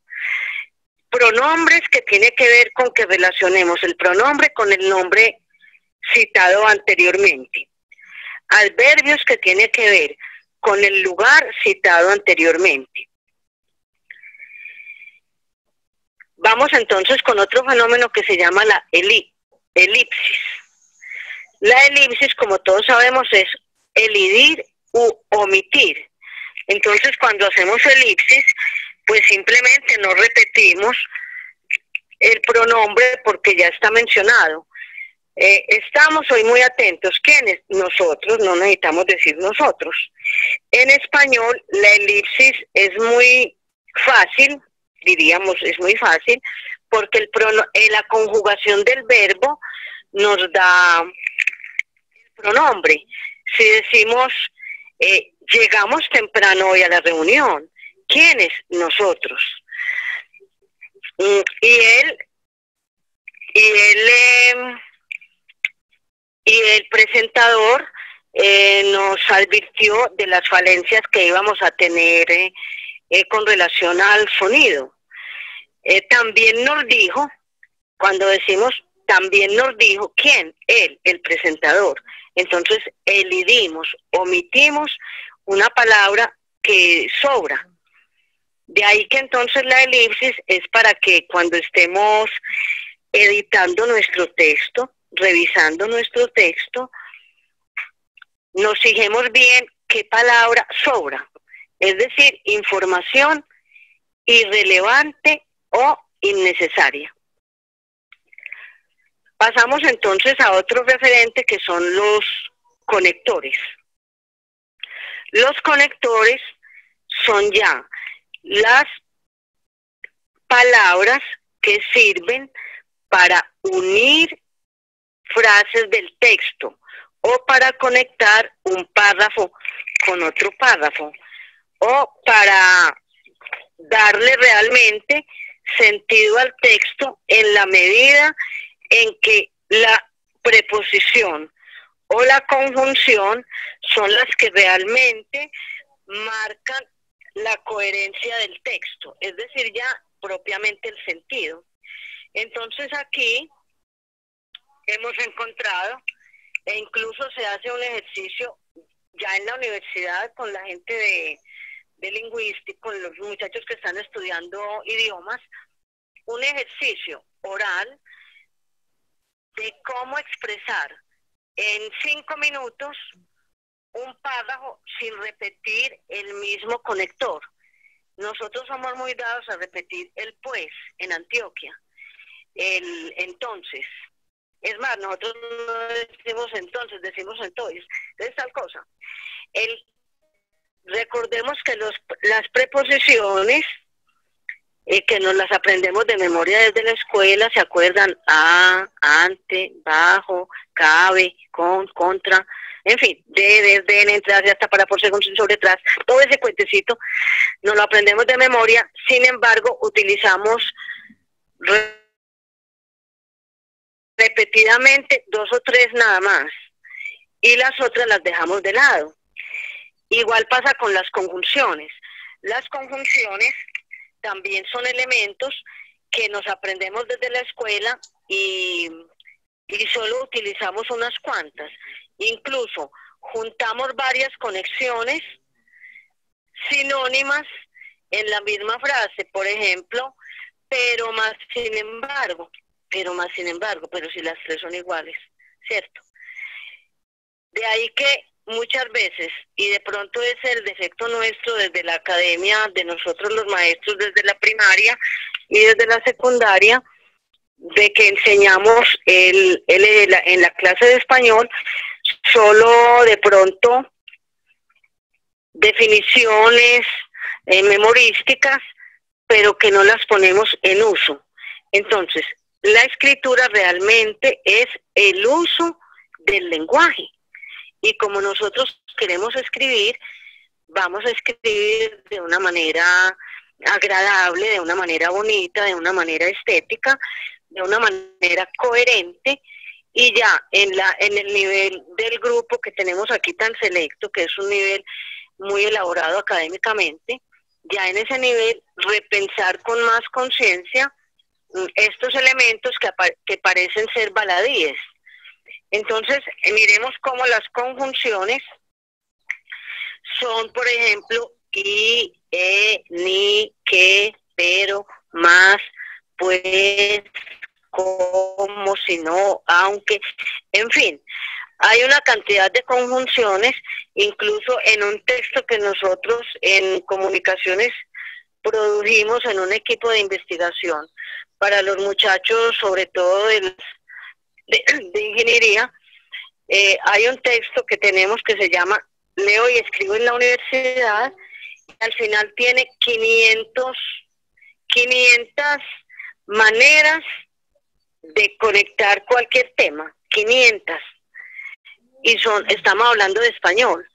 pronombres, que tiene que ver con que relacionemos el pronombre con el nombre citado anteriormente. Adverbios, que tiene que ver con el lugar citado anteriormente. Vamos entonces con otro fenómeno que se llama la elipsis. La elipsis, como todos sabemos, es elidir u omitir. Entonces, cuando hacemos elipsis, pues simplemente no repetimos el pronombre porque ya está mencionado. Estamos hoy muy atentos. ¿Quiénes? Nosotros, no necesitamos decir nosotros. En español, la elipsis es muy fácil, diríamos, es muy fácil, porque la conjugación del verbo nos da el pronombre. Si decimos, llegamos temprano hoy a la reunión, ¿quiénes? Nosotros. Y el presentador nos advirtió de las falencias que íbamos a tener con relación al sonido. También nos dijo, cuando decimos también nos dijo, ¿quién? Él, el presentador. Entonces omitimos una palabra que sobra. De ahí que entonces la elipsis es para que cuando estemos editando nuestro texto, revisando nuestro texto, nos fijemos bien qué palabra sobra, es decir, información irrelevante o innecesaria. Pasamos entonces a otro referente que son los conectores. Los conectores son ya las palabras que sirven para unir frases del texto o para conectar un párrafo con otro párrafo o para darle realmente sentido al texto en la medida en que la preposición o la conjunción son las que realmente marcan la coherencia del texto, es decir, ya propiamente el sentido. Entonces aquí hemos encontrado, e incluso se hace un ejercicio ya en la universidad con la gente de lingüística, con los muchachos que están estudiando idiomas, un ejercicio oral de cómo expresar en 5 minutos un párrafo sin repetir el mismo conector. Nosotros somos muy dados a repetir el pues en Antioquia, el entonces. Es más, nosotros no decimos entonces, decimos entonces. Es tal cosa. Recordemos que las preposiciones, que nos las aprendemos de memoria desde la escuela, ¿se acuerdan? A, ante, bajo, cabe, con, contra, en fin, desde, en, entrar, hasta para, por, según, sobre, tras, todo ese cuentecito, nos lo aprendemos de memoria, sin embargo, utilizamos repetidamente 2 o 3 nada más, y las otras las dejamos de lado. Igual pasa con las conjunciones. Las conjunciones también son elementos que nos aprendemos desde la escuela y solo utilizamos unas cuantas. Incluso juntamos varias conexiones sinónimas en la misma frase, por ejemplo, pero más sin embargo, pero si las 3 son iguales, ¿cierto? De ahí que muchas veces, y de pronto es el defecto nuestro desde la academia, de nosotros los maestros desde la primaria y desde la secundaria, de que enseñamos en la clase de español solo de pronto definiciones memorísticas, pero que no las ponemos en uso. Entonces, la escritura realmente es el uso del lenguaje. Y como nosotros queremos escribir, vamos a escribir de una manera agradable, de una manera bonita, de una manera estética, de una manera coherente, y ya en el nivel del grupo que tenemos aquí tan selecto, que es un nivel muy elaborado académicamente, ya en ese nivel repensar con más conciencia estos elementos que parecen ser baladíes. Entonces, miremos cómo las conjunciones son, por ejemplo, y, ni, que, pero, más, pues, como, si no, aunque, en fin, hay una cantidad de conjunciones, incluso en un texto que nosotros en comunicaciones produjimos en un equipo de investigación para los muchachos, sobre todo de ingeniería. Hay un texto que tenemos que se llama Leo y escribo en la universidad. Al final tiene 500 maneras de conectar cualquier tema, 500. Y estamos hablando de español.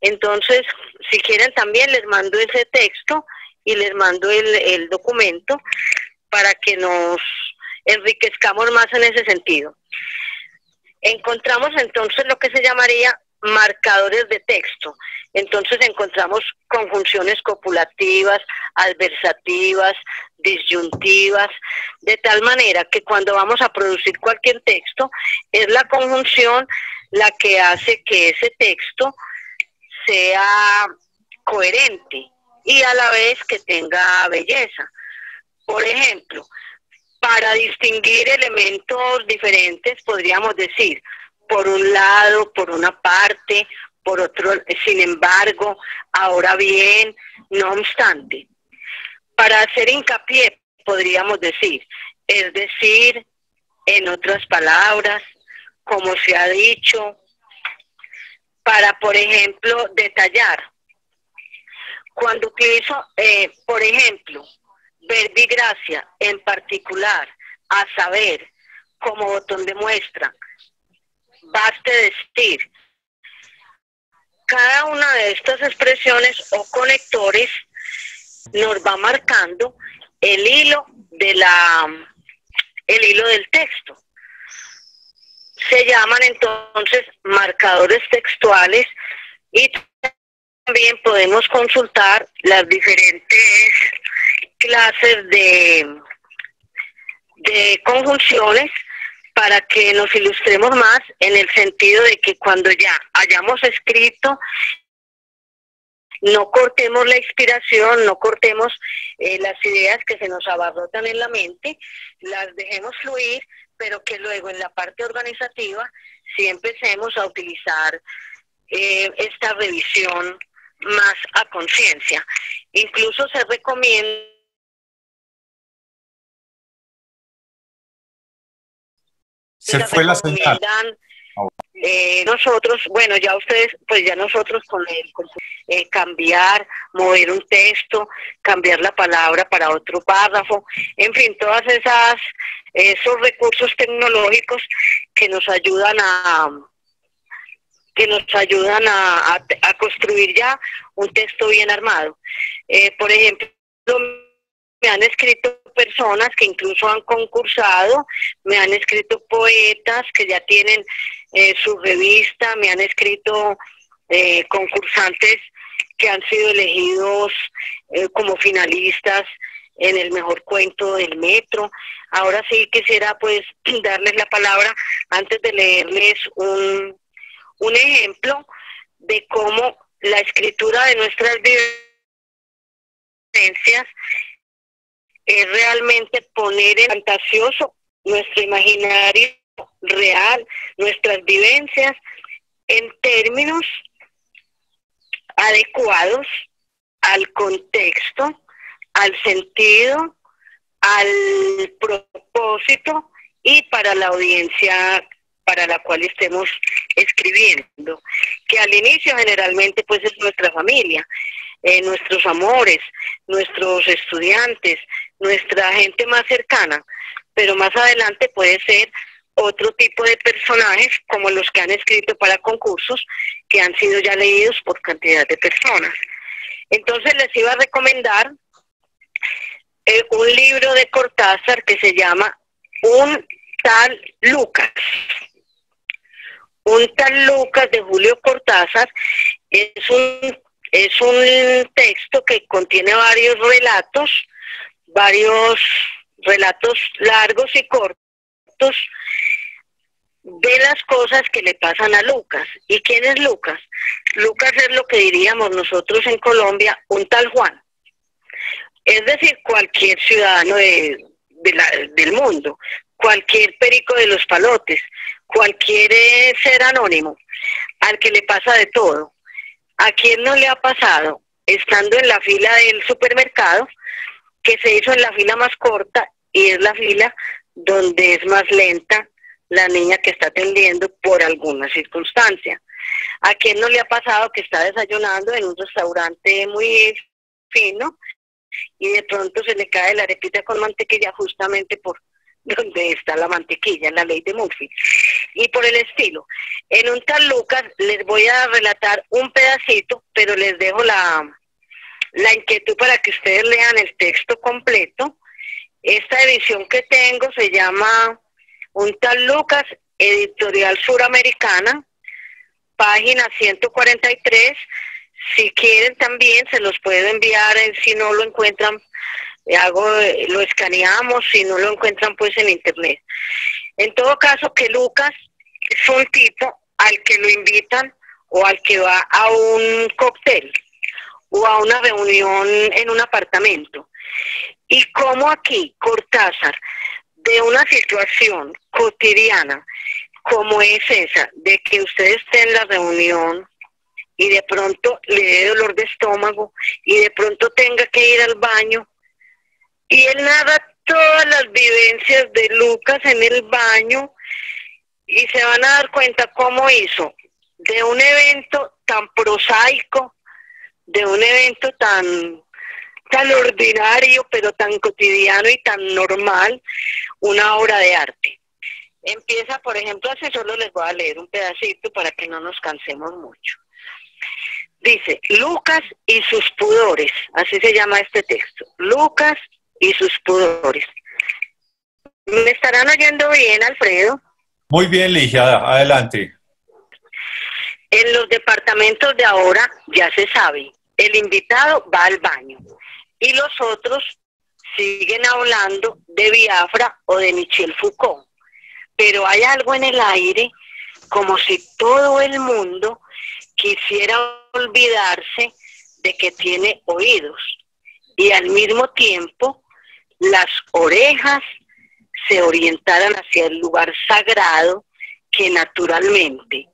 Entonces, si quieren también les mando ese texto y les mando el documento para que nos enriquezcamos más en ese sentido. Encontramos entonces lo que se llamaría marcadores de texto. Entonces encontramos conjunciones copulativas, adversativas, disyuntivas, de tal manera que cuando vamos a producir cualquier texto, es la conjunción la que hace que ese texto sea coherente y a la vez que tenga belleza. Por ejemplo, para distinguir elementos diferentes podríamos decir, por un lado, por una parte, por otro, sin embargo, ahora bien, no obstante. Para hacer hincapié podríamos decir, es decir, en otras palabras, como se ha dicho. Para, por ejemplo, detallar. Cuando utilizo, por ejemplo, verbigracia en particular, a saber, como botón de muestra, baste decir, cada una de estas expresiones o conectores nos va marcando el hilo del texto. Se llaman entonces marcadores textuales y también podemos consultar las diferentes clases de conjunciones para que nos ilustremos más en el sentido de que cuando ya hayamos escrito, no cortemos la inspiración, no cortemos las ideas que se nos abarrotan en la mente, las dejemos fluir, pero que luego en la parte organizativa sí empecemos a utilizar esta revisión más a conciencia. Incluso se recomienda se fue la señal. Nosotros, bueno, ya ustedes, pues ya nosotros con cambiar, mover un texto, cambiar la palabra para otro párrafo, en fin, todas esos recursos tecnológicos que nos ayudan a construir ya un texto bien armado. Por ejemplo, me han escrito personas que incluso han concursado, me han escrito poetas que ya tienen su revista, me han escrito concursantes que han sido elegidos como finalistas en el mejor cuento del metro. Ahora sí quisiera pues darles la palabra antes de leerles un ejemplo de cómo la escritura de nuestras vivencias es realmente poner en fantasioso nuestro imaginario real, nuestras vivencias en términos adecuados al contexto, al sentido, al propósito y para la audiencia para la cual estemos escribiendo, que al inicio generalmente pues es nuestra familia, nuestros amores, nuestros estudiantes, nuestra gente más cercana, pero más adelante puede ser otro tipo de personajes como los que han escrito para concursos que han sido ya leídos por cantidad de personas. Entonces les iba a recomendar un libro de Cortázar que se llama Un tal Lucas. Un tal Lucas de Julio Cortázar es un texto que contiene varios relatos largos y cortos de las cosas que le pasan a Lucas. ¿Y quién es Lucas? Lucas es lo que diríamos nosotros en Colombia, un tal Juan. Es decir, cualquier ciudadano del mundo, cualquier perico de los palotes, cualquier ser anónimo, al que le pasa de todo. ¿A quién no le ha pasado estando en la fila del supermercado, que se hizo en la fila más corta y es la fila donde es más lenta la niña que está atendiendo por alguna circunstancia. ¿A quién no le ha pasado que está desayunando en un restaurante muy fino y de pronto se le cae la arepita con mantequilla justamente por donde está la mantequilla, la ley de Murphy? Y por el estilo. En un tal Lucas les voy a relatar un pedacito, pero les dejo la inquietud para que ustedes lean el texto completo. Esta edición que tengo se llama Un tal Lucas, Editorial Suramericana, página 143. Si quieren también se los puedo enviar, si no lo encuentran, lo escaneamos, si no lo encuentran pues en internet. En todo caso, que Lucas es un tipo al que lo invitan o al que va a un cóctel o a una reunión en un apartamento. Y como aquí Cortázar, de una situación cotidiana como es esa, de que usted esté en la reunión y de pronto le dé dolor de estómago y de pronto tenga que ir al baño, y él narra todas las vivencias de Lucas en el baño, y se van a dar cuenta cómo hizo de un evento tan prosaico, de un evento tan ordinario, pero tan cotidiano y tan normal, una obra de arte. Empieza, por ejemplo, así, solo les voy a leer un pedacito para que no nos cansemos mucho. Dice, Lucas y sus pudores, así se llama este texto, Lucas y sus pudores. ¿Me estarán oyendo bien, Alfredo? Muy bien, Ligia, adelante. En los departamentos de ahora ya se sabe, el invitado va al baño y los otros siguen hablando de Biafra o de Michel Foucault, pero hay algo en el aire como si todo el mundo quisiera olvidarse de que tiene oídos y al mismo tiempo las orejas se orientaran hacia el lugar sagrado que naturalmente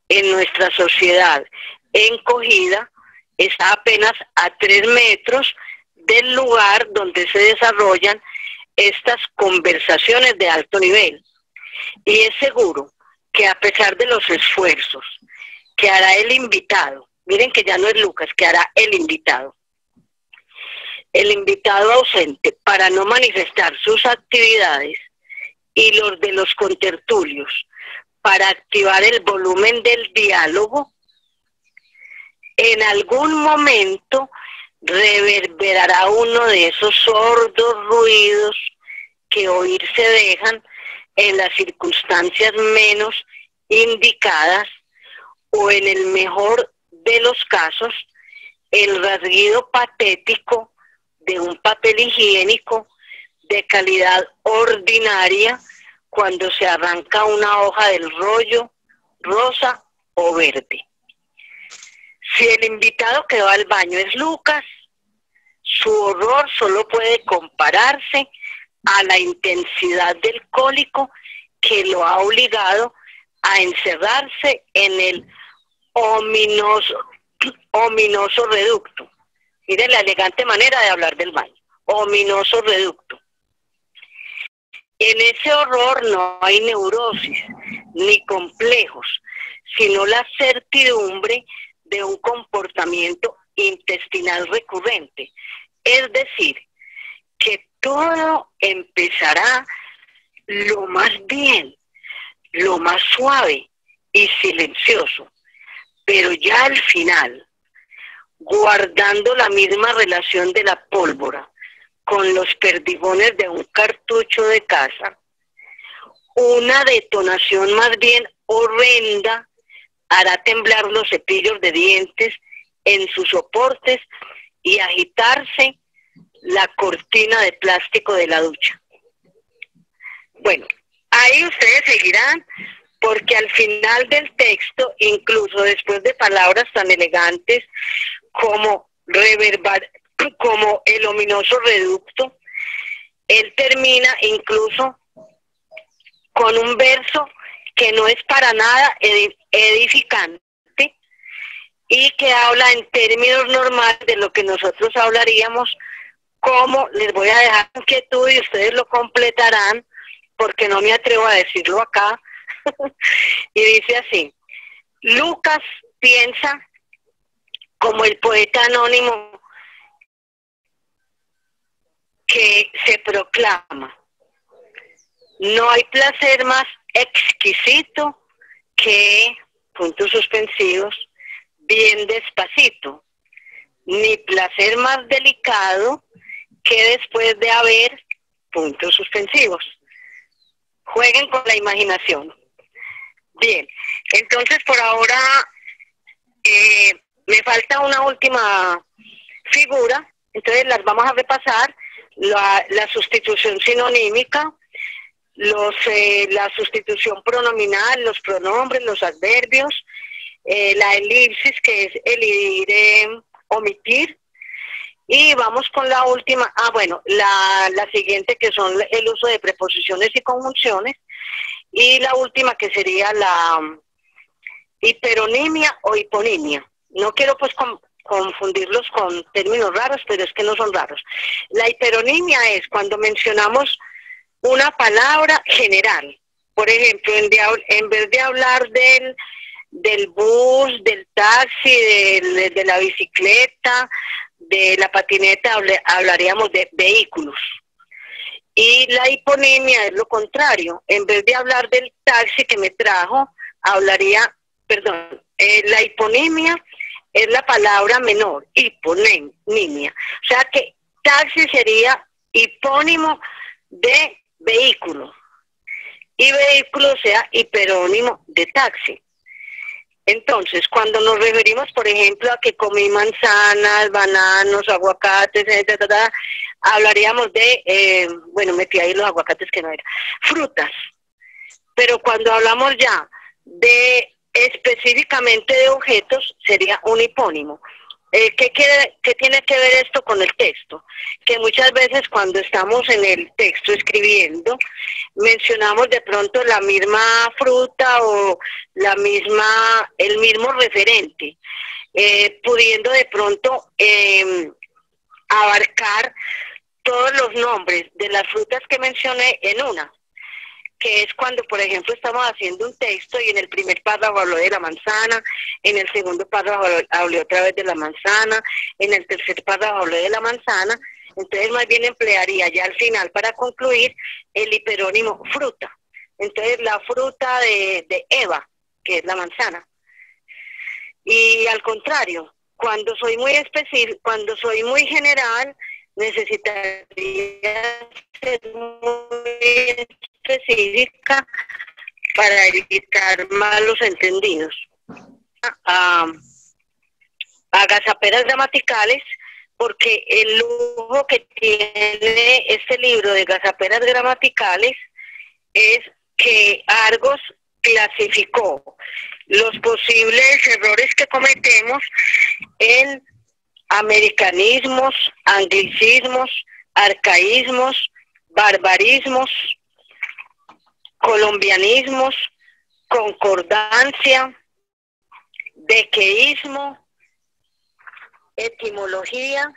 en nuestra sociedad encogida está apenas a 3 metros del lugar donde se desarrollan estas conversaciones de alto nivel. Y es seguro que a pesar de los esfuerzos que hará el invitado, miren que ya no es Lucas, que hará el invitado ausente para no manifestar sus actividades y los de los contertulios para activar el volumen del diálogo, en algún momento reverberará uno de esos sordos ruidos que oír se dejan en las circunstancias menos indicadas o en el mejor de los casos el rasguido patético de un papel higiénico de calidad ordinaria cuando se arranca una hoja del rollo rosa o verde. Si el invitado que va al baño es Lucas, su horror solo puede compararse a la intensidad del cólico que lo ha obligado a encerrarse en el ominoso reducto. Miren la elegante manera de hablar del baño. Ominoso reducto. En ese horror no hay neurosis ni complejos, sino la certidumbre de un comportamiento intestinal recurrente. Es decir, que todo empezará lo más bien, lo más suave y silencioso, pero ya al final, guardando la misma relación de la pólvora con los perdigones de un cartucho de caza, una detonación más bien horrenda hará temblar los cepillos de dientes en sus soportes y agitarse la cortina de plástico de la ducha. Bueno, ahí ustedes seguirán, porque al final del texto, incluso después de palabras tan elegantes como como el ominoso reducto, él termina incluso con un verso que no es para nada edificante, y que habla en términos normales de lo que nosotros hablaríamos, como les voy a dejar inquietud y ustedes lo completarán, porque no me atrevo a decirlo acá. Y dice así: Lucas piensa como el poeta anónimo que se proclama: no hay placer más exquisito que, puntos suspensivos, bien despacito, ni placer más delicado que después de haber, puntos suspensivos. Jueguen con la imaginación. Bien, entonces por ahora me falta una última figura, entonces las vamos a repasar: la sustitución sinonímica, la sustitución pronominal, los pronombres, los adverbios, la elipsis, que es elidir, omitir, y vamos con la última, la siguiente, que son el uso de preposiciones y conjunciones, y la última, que sería la hiperonimia o hiponimia. No quiero pues confundirlos con términos raros, pero es que no son raros. La hiperonimia es cuando mencionamos una palabra general. Por ejemplo, en vez de hablar del bus, del taxi, de la bicicleta, de la patineta, hablaríamos de vehículos. Y la hiponimia es lo contrario. En vez de hablar del taxi que me trajo, la hiponimia es la palabra menor, hiponimia. O sea que taxi sería hipónimo de vehículo y vehículo sea hiperónimo de taxi. Entonces, cuando nos referimos, por ejemplo, a que comí manzanas, bananos, aguacates, etc., hablaríamos de, metí ahí los aguacates que no era, frutas. Pero cuando hablamos ya de específicamente de objetos, sería un hipónimo. ¿Qué tiene que ver esto con el texto? Que muchas veces cuando estamos en el texto escribiendo, mencionamos de pronto la misma fruta o el mismo referente, pudiendo de pronto abarcar todos los nombres de las frutas que mencioné en una, que es cuando, por ejemplo, estamos haciendo un texto y en el primer párrafo habló de la manzana, en el segundo párrafo habló otra vez de la manzana, en el tercer párrafo habló de la manzana. Entonces más bien emplearía ya al final, para concluir, el hiperónimo fruta. Entonces la fruta de Eva, que es la manzana. Y al contrario, cuando soy muy específico, cuando soy muy general, necesitaría ser muy específica para evitar malos entendidos. Agazaperas gramaticales, porque el lujo que tiene este libro de Agazaperas gramaticales es que Argos clasificó los posibles errores que cometemos en americanismos, anglicismos, arcaísmos, barbarismos, colombianismos, concordancia, dequeísmo, etimología,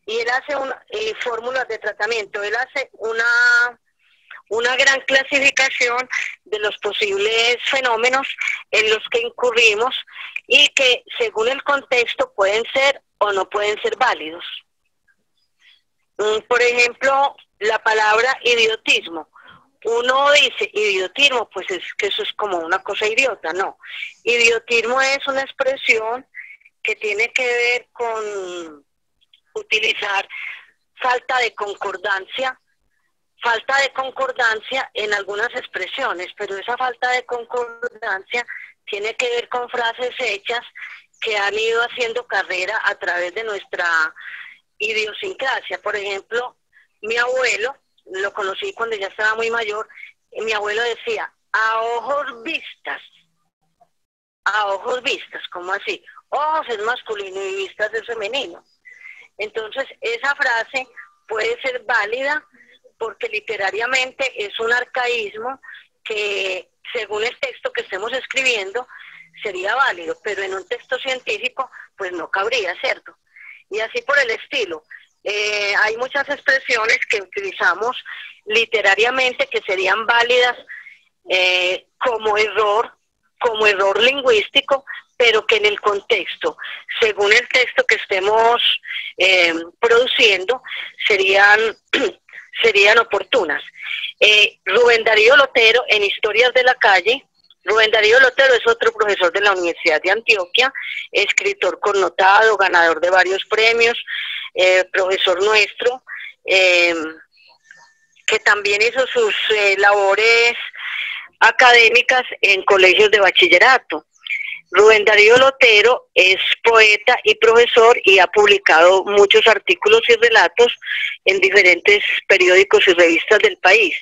y él hace fórmulas de tratamiento. Él hace una gran clasificación de los posibles fenómenos en los que incurrimos y que según el contexto pueden ser o no pueden ser válidos. Por ejemplo, la palabra idiotismo. Uno dice idiotismo, pues es que eso es como una cosa idiota. No, idiotismo es una expresión que tiene que ver con utilizar falta de concordancia en algunas expresiones, pero esa falta de concordancia tiene que ver con frases hechas que han ido haciendo carrera a través de nuestra idiosincrasia. Por ejemplo, mi abuelo, lo conocí cuando ya estaba muy mayor, y mi abuelo decía, a ojos vistas, ¿cómo así? Ojos es masculino y vistas es femenino. Entonces, esa frase puede ser válida porque literariamente es un arcaísmo que, según el texto que estemos escribiendo, sería válido, pero en un texto científico pues no cabría, ¿cierto? Y así por el estilo. Hay muchas expresiones que utilizamos literariamente que serían válidas como error lingüístico, pero que en el contexto, según el texto que estemos produciendo, serían oportunas. Rubén Darío Lotero, en Historias de la Calle, Rubén Darío Lotero es otro profesor de la Universidad de Antioquia, escritor connotado, ganador de varios premios, profesor nuestro, que también hizo sus labores académicas en colegios de bachillerato. Rubén Darío Lotero es poeta y profesor y ha publicado muchos artículos y relatos en diferentes periódicos y revistas del país.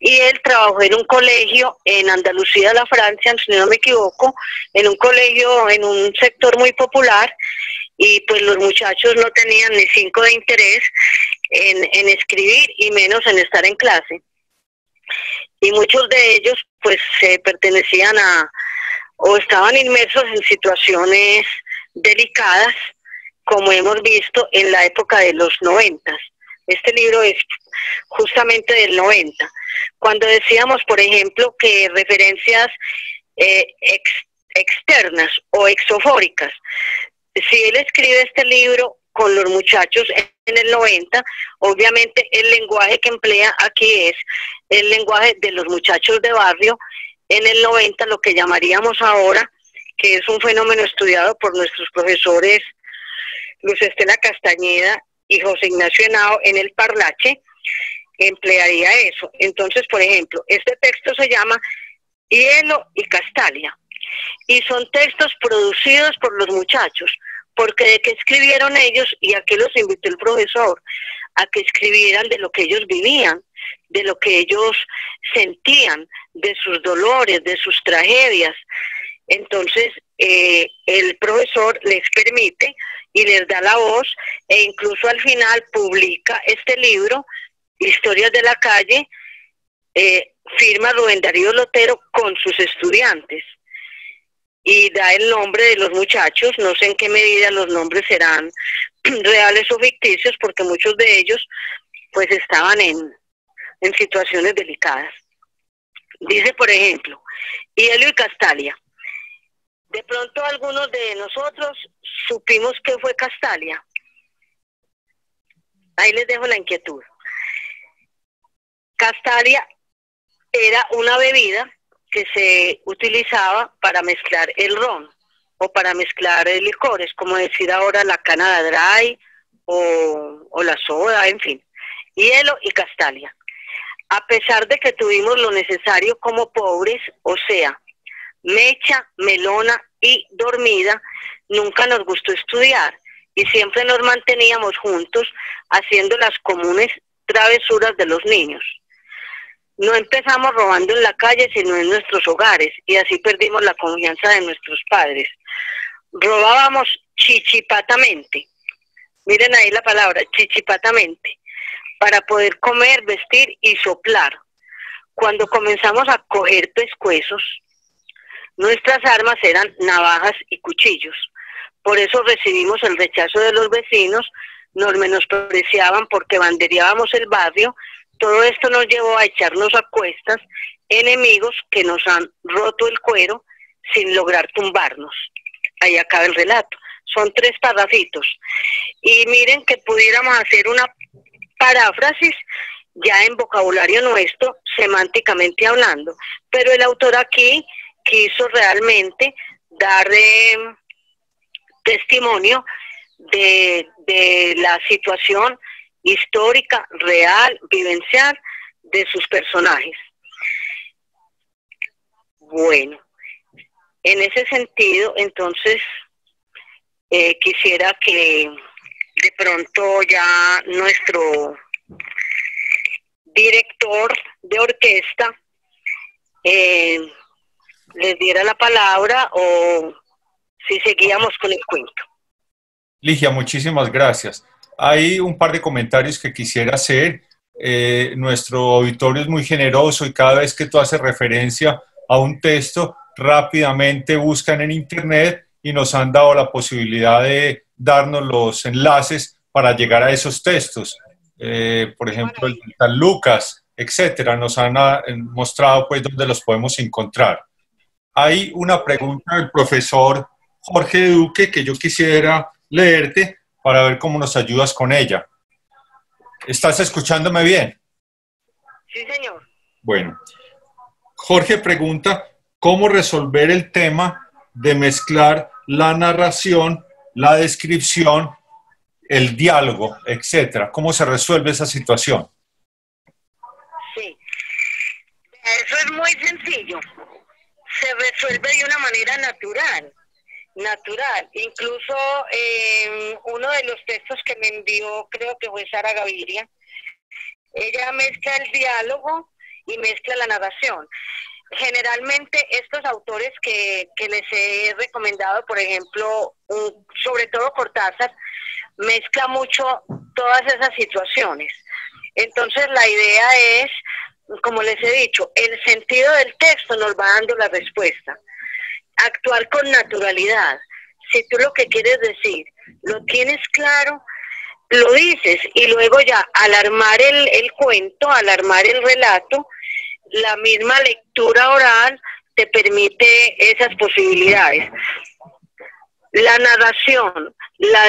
Y él trabajó en un colegio en Andalucía, la Francia, si no me equivoco, en un colegio, en un sector muy popular, y pues los muchachos no tenían ni 5 de interés en escribir y menos en estar en clase. Y muchos de ellos pues pertenecían o estaban inmersos en situaciones delicadas, como hemos visto en la época de los 90. Este libro es justamente del 90. Cuando decíamos, por ejemplo, que referencias externas o exofóricas, si él escribe este libro con los muchachos en el 90, obviamente el lenguaje que emplea aquí es el lenguaje de los muchachos de barrio. En el 90, lo que llamaríamos ahora, que es un fenómeno estudiado por nuestros profesores Luz Estela Castañeda y José Ignacio Henao en el Parlache, emplearía eso. Entonces, por ejemplo, este texto se llama Hielo y Castalia, y son textos producidos por los muchachos, porque de qué escribieron ellos y a qué los invitó el profesor, a que escribieran de lo que ellos vivían, de lo que ellos sentían, de sus dolores, de sus tragedias. Entonces, el profesor les permite y les da la voz, e incluso al final publica este libro, Historias de la Calle, firma Rubén Darío Lotero con sus estudiantes, y da el nombre de los muchachos. No sé en qué medida los nombres serán reales o ficticios, porque muchos de ellos pues estaban en situaciones delicadas. Dice, por ejemplo, Hielo y Castalia. De pronto algunos de nosotros supimos qué fue Castalia. Ahí les dejo la inquietud. Castalia era una bebida que se utilizaba para mezclar el ron o para mezclar licores, como decir ahora la Canada Dry o la soda, en fin. Hielo y Castalia. A pesar de que tuvimos lo necesario como pobres, o sea, mecha, melona y dormida, nunca nos gustó estudiar y siempre nos manteníamos juntos haciendo las comunes travesuras de los niños. No empezamos robando en la calle, sino en nuestros hogares, y así perdimos la confianza de nuestros padres. Robábamos chichipatamente, miren ahí la palabra, chichipatamente, para poder comer, vestir y soplar. Cuando comenzamos a coger pescuezos, nuestras armas eran navajas y cuchillos. Por eso recibimos el rechazo de los vecinos, nos menospreciaban porque bandereábamos el barrio. Todo esto nos llevó a echarnos a cuestas, enemigos que nos han roto el cuero sin lograr tumbarnos. Ahí acaba el relato. Son 3 parrafitos. Y miren que pudiéramos hacer una paráfrasis ya en vocabulario nuestro, semánticamente hablando. Pero el autor aquí quiso realmente dar testimonio de la situación histórica, real, vivencial de sus personajes. Bueno, en ese sentido, entonces, quisiera que de pronto ya nuestro director de orquesta les diera la palabra, o si seguíamos con el cuento. Ligia, muchísimas gracias. Hay un par de comentarios que quisiera hacer. Nuestro auditorio es muy generoso y cada vez que tú haces referencia a un texto, rápidamente buscan en Internet y nos han dado la posibilidad de darnos los enlaces para llegar a esos textos. Por ejemplo, el de San Lucas, etcétera, nos han mostrado pues dónde los podemos encontrar. Hay una pregunta del profesor Jorge Duque que yo quisiera leerte para ver cómo nos ayudas con ella. ¿Estás escuchándome bien? Sí, señor. Bueno, Jorge pregunta cómo resolver el tema de mezclar la narración, la descripción, el diálogo, etcétera. ¿Cómo se resuelve esa situación? Sí, eso es muy sencillo. Se resuelve de una manera natural. Incluso uno de los textos que me envió, creo que fue Sara Gaviria, ella mezcla el diálogo y mezcla la narración. Generalmente estos autores que les he recomendado, por ejemplo, sobre todo Cortázar, mezcla mucho todas esas situaciones. Entonces la idea es, como les he dicho, el sentido del texto nos va dando la respuesta. Actuar con naturalidad. Si tú lo que quieres decir lo tienes claro, lo dices, y luego ya al armar el cuento, al armar el relato, la misma lectura oral te permite esas posibilidades. La narración, la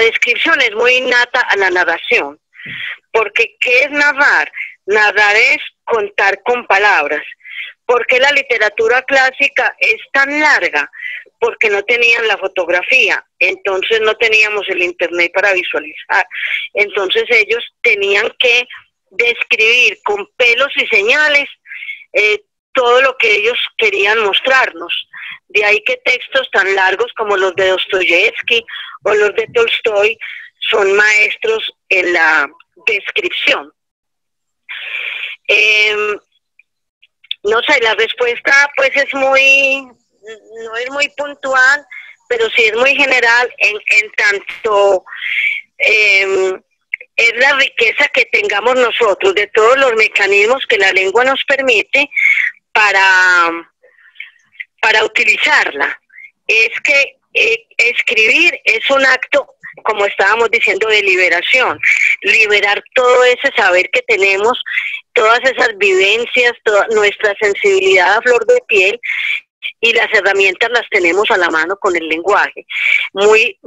descripción es muy innata a la narración, porque ¿qué es narrar? Narrar es contar con palabras. ¿Por qué la literatura clásica es tan larga? Porque no tenían la fotografía, entonces no teníamos el internet para visualizar. Entonces ellos tenían que describir con pelos y señales todo lo que ellos querían mostrarnos. De ahí que textos tan largos como los de Dostoyevsky o los de Tolstoy son maestros en la descripción. No sé, la respuesta pues no es muy puntual, pero sí es muy general en tanto es la riqueza que tengamos nosotros de todos los mecanismos que la lengua nos permite para utilizarla. Es que escribir es un acto, como estábamos diciendo, de liberación, liberar todo ese saber que tenemos, todas esas vivencias, toda nuestra sensibilidad a flor de piel, y las herramientas las tenemos a la mano con el lenguaje. Muy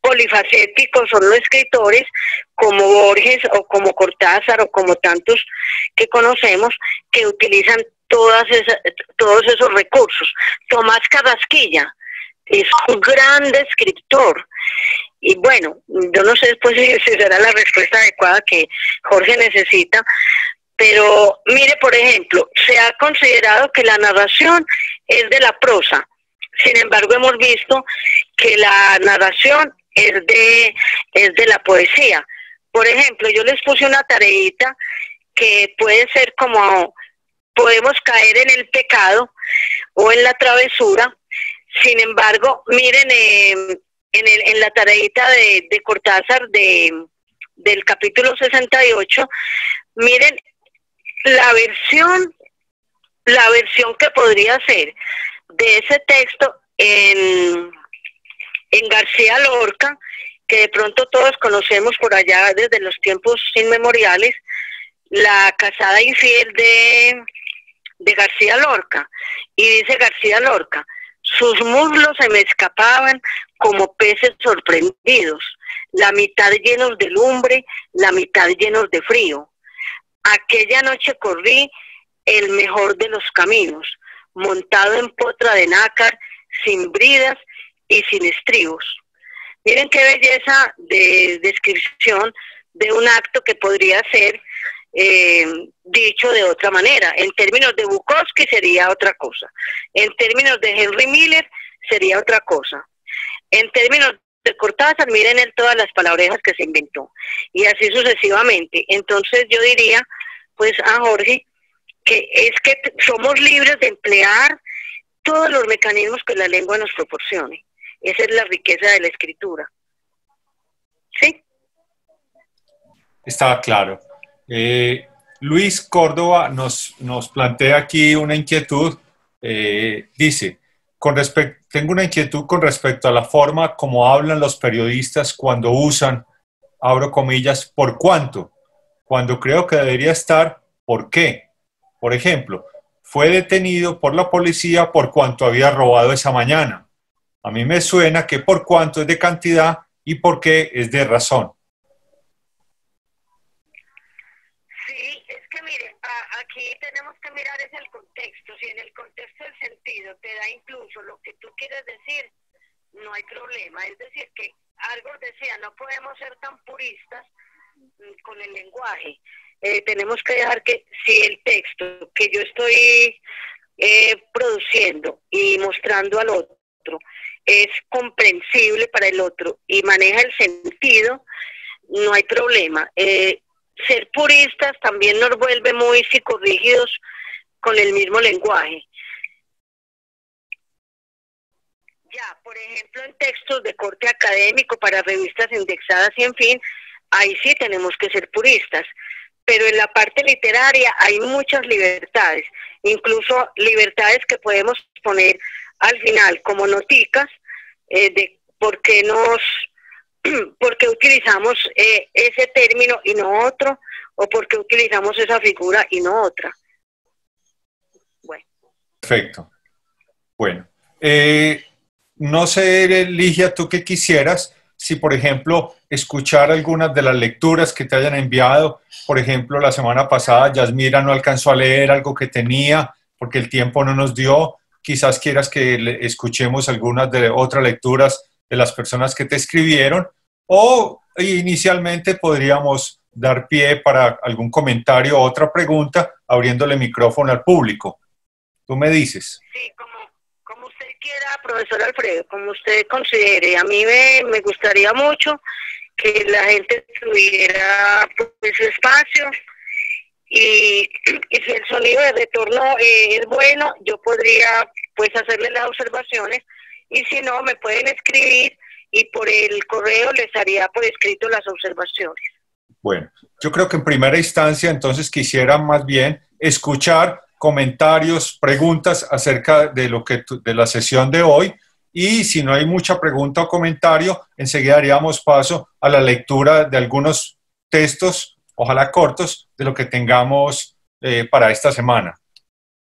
polifacéticos son los escritores como Borges o como Cortázar o como tantos que conocemos que utilizan todos esos recursos. Tomás Carrasquilla es un gran escritor. Y bueno, yo no sé después si será la respuesta adecuada que Jorge necesita, pero mire, por ejemplo, se ha considerado que la narración es de la prosa. Sin embargo, hemos visto que la narración es de la poesía. Por ejemplo, yo les puse una tareita que puede ser como podemos caer en el pecado o en la travesura. Sin embargo, miren en la tareita de Cortázar del capítulo 68, miren la versión que podría ser de ese texto en García Lorca, que de pronto todos conocemos por allá desde los tiempos inmemoriales, La casada infiel de García Lorca. Y dice García Lorca: sus muslos se me escapaban como peces sorprendidos, la mitad llenos de lumbre, la mitad llenos de frío. Aquella noche corrí el mejor de los caminos, montado en potra de nácar, sin bridas y sin estribos. Miren qué belleza de descripción de un acto que podría ser dicho de otra manera. En términos de Bukowski sería otra cosa. En términos de Henry Miller sería otra cosa. En términos de Cortázar, miren él todas las palabrejas que se inventó. Y así sucesivamente. Entonces yo diría, pues a Jorge, que es que somos libres de emplear todos los mecanismos que la lengua nos proporcione. Esa es la riqueza de la escritura. ¿Sí? Estaba claro. Luis Córdoba nos plantea aquí una inquietud. Dice, tengo una inquietud con respecto a la forma como hablan los periodistas cuando usan, abro comillas, ¿por cuánto? Cuando creo que debería estar, ¿por qué? Por ejemplo, fue detenido por la policía por cuanto había robado esa mañana. A mí me suena que por cuánto es de cantidad y por qué es de razón. Sí, es que mire, aquí tenemos que mirar es el contexto. Si en el contexto el sentido te da incluso lo que tú quieres decir, no hay problema. Es decir, que algo decía, no podemos ser tan puristas con el lenguaje. Tenemos que dejar que si el texto que yo estoy produciendo y mostrando al otro es comprensible para el otro y maneja el sentido, no hay problema. Ser puristas también nos vuelve muy psicorrígidos con el mismo lenguaje. Ya, por ejemplo, en textos de corte académico para revistas indexadas y en fin, ahí sí tenemos que ser puristas. Pero en la parte literaria hay muchas libertades, incluso libertades que podemos poner al final como noticas de por qué utilizamos ese término y no otro, o por qué utilizamos esa figura y no otra. Bueno. Perfecto. Bueno. No sé, Ligia, tú qué quisieras, si por ejemplo escuchar algunas de las lecturas que te hayan enviado. Por ejemplo, la semana pasada Yasmira no alcanzó a leer algo que tenía porque el tiempo no nos dio. Quizás quieras que escuchemos algunas de otras lecturas de las personas que te escribieron, o inicialmente podríamos dar pie para algún comentario o otra pregunta abriéndole micrófono al público. Tú me dices. Sí, como usted quiera, profesor Alfredo, como usted considere. A mí me gustaría mucho que la gente tuviera pues, espacio y si el sonido de retorno es bueno, yo podría pues hacerle las observaciones, y si no, me pueden escribir y por el correo les haría por escrito las observaciones. Bueno, yo creo que en primera instancia entonces quisiera más bien escuchar comentarios, preguntas acerca de de la sesión de hoy, y si no hay mucha pregunta o comentario, enseguida daríamos paso a la lectura de algunos textos, ojalá cortos, de lo que tengamos para esta semana.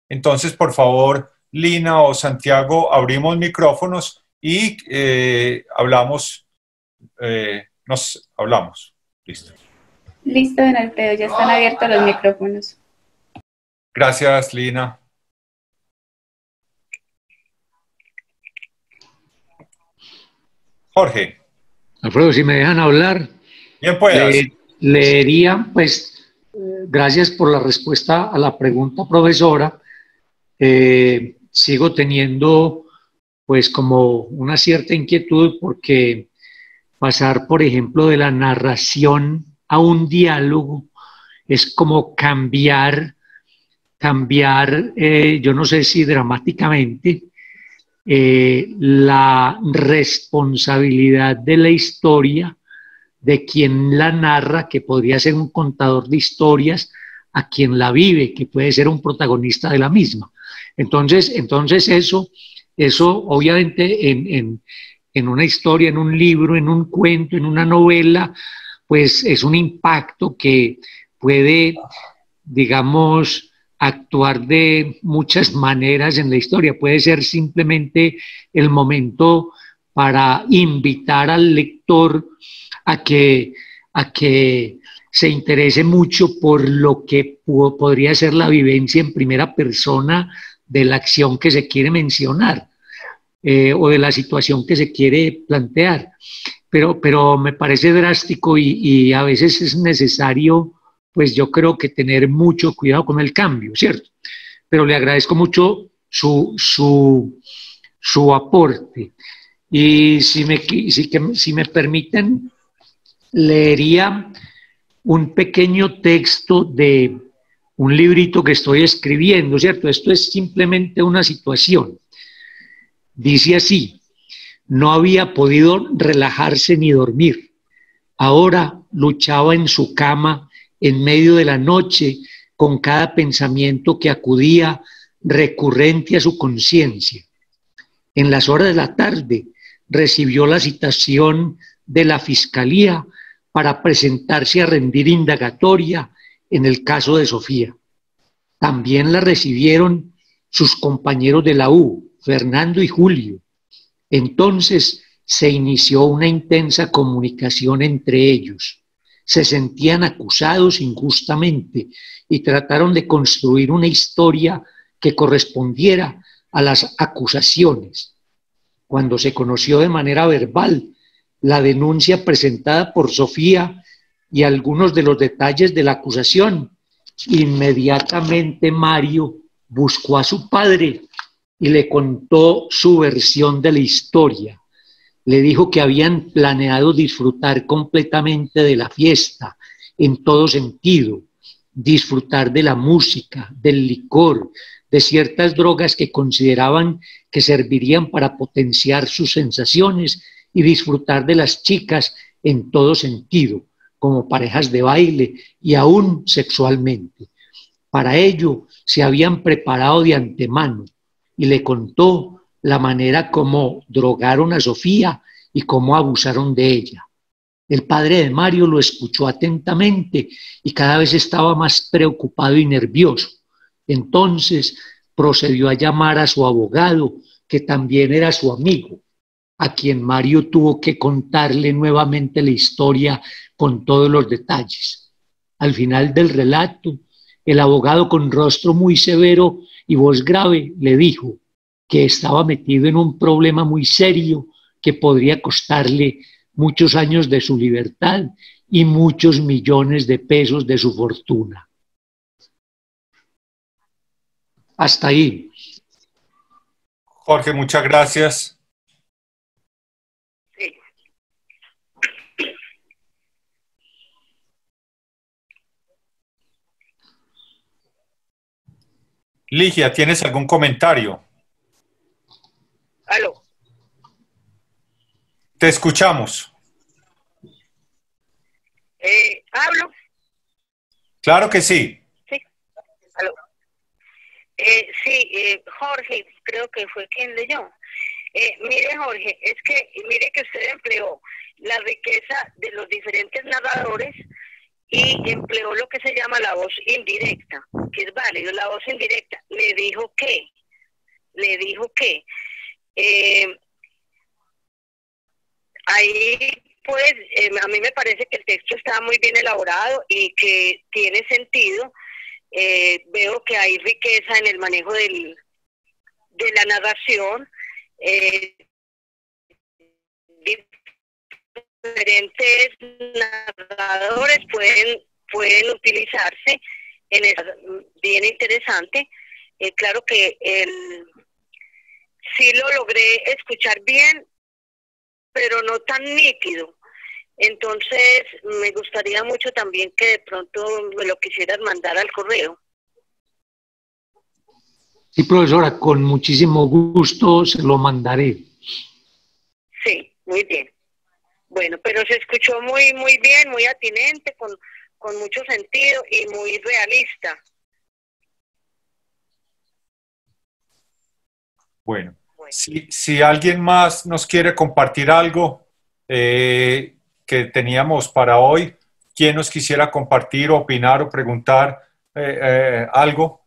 Entonces, por favor, Lina o Santiago, abrimos micrófonos y hablamos. Listo. Listo, don Alfredo, ya están abiertos los micrófonos. Gracias, Lina. Jorge. Alfredo, si me dejan hablar, Bien puedas. Leería, pues, gracias por la respuesta a la pregunta, profesora. Sigo teniendo, pues, como una cierta inquietud porque pasar, por ejemplo, de la narración a un diálogo es como cambiar, yo no sé si dramáticamente, la responsabilidad de la historia de quien la narra, que podría ser un contador de historias, a quien la vive, que puede ser un protagonista de la misma. Entonces eso obviamente en una historia, en un libro, en un cuento, en una novela, pues es un impacto que puede, digamos, actuar de muchas maneras en la historia. Puede ser simplemente el momento para invitar al lector a que se interese mucho por lo que podría ser la vivencia en primera persona de la acción que se quiere mencionar o de la situación que se quiere plantear. Pero me parece drástico y a veces es necesario, pues yo creo que tener mucho cuidado con el cambio, ¿cierto? Pero le agradezco mucho su aporte. Y si me permiten, leería un pequeño texto de un librito que estoy escribiendo, ¿cierto? Esto es simplemente una situación. Dice así: no había podido relajarse ni dormir. Ahora luchaba en su cama en medio de la noche, con cada pensamiento que acudía recurrente a su conciencia. En las horas de la tarde recibió la citación de la Fiscalía para presentarse a rendir indagatoria en el caso de Sofía. También la recibieron sus compañeros de la U, Fernando y Julio. Entonces se inició una intensa comunicación entre ellos. Se sentían acusados injustamente y trataron de construir una historia que correspondiera a las acusaciones. Cuando se conoció de manera verbal la denuncia presentada por Sofía y algunos de los detalles de la acusación, inmediatamente Mario buscó a su padre y le contó su versión de la historia. Le dijo que habían planeado disfrutar completamente de la fiesta, en todo sentido, disfrutar de la música, del licor, de ciertas drogas que consideraban que servirían para potenciar sus sensaciones y disfrutar de las chicas en todo sentido, como parejas de baile y aún sexualmente. Para ello se habían preparado de antemano y le contó la manera como drogaron a Sofía y cómo abusaron de ella. El padre de Mario lo escuchó atentamente y cada vez estaba más preocupado y nervioso. Entonces procedió a llamar a su abogado, que también era su amigo, a quien Mario tuvo que contarle nuevamente la historia con todos los detalles. Al final del relato, el abogado, con rostro muy severo y voz grave, le dijo que estaba metido en un problema muy serio que podría costarle muchos años de su libertad y muchos millones de pesos de su fortuna. Hasta ahí. Jorge, muchas gracias. Sí. Ligia, ¿tienes algún comentario? Aló. Te escuchamos. ¿Hablo? Claro que sí. Sí. Aló. Jorge, creo que fue quien leyó. Mire, Jorge, mire que usted empleó la riqueza de los diferentes narradores y empleó lo que se llama la voz indirecta, que es válido. La voz indirecta le dijo que ahí pues a mí me parece que el texto está muy bien elaborado y que tiene sentido. Veo que hay riqueza en el manejo de la narración. Diferentes narradores pueden utilizarse en esa, bien interesante. Claro que sí lo logré escuchar bien, pero no tan nítido. Entonces me gustaría mucho también que de pronto me lo quisieras mandar al correo. Sí, profesora, con muchísimo gusto se lo mandaré. Sí, muy bien. Bueno, pero se escuchó muy bien, muy atinente, con mucho sentido y muy realista. Bueno, si alguien más nos quiere compartir algo que teníamos para hoy, ¿quién nos quisiera compartir, opinar o preguntar algo?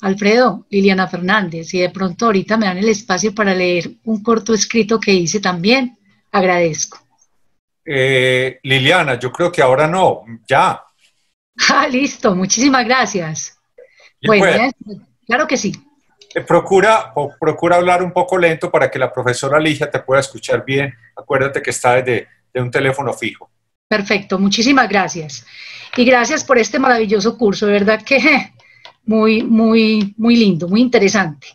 Alfredo, Liliana Fernández, y de pronto ahorita me dan el espacio para leer un corto escrito que hice también, agradezco. Liliana, yo creo que ahora no, ya. Ah, listo, muchísimas gracias. Y Bueno, pues, claro que sí. Procura hablar un poco lento para que la profesora Ligia te pueda escuchar bien. Acuérdate que está desde un teléfono fijo. Perfecto, muchísimas gracias. Y gracias por este maravilloso curso, de verdad que muy lindo, muy interesante.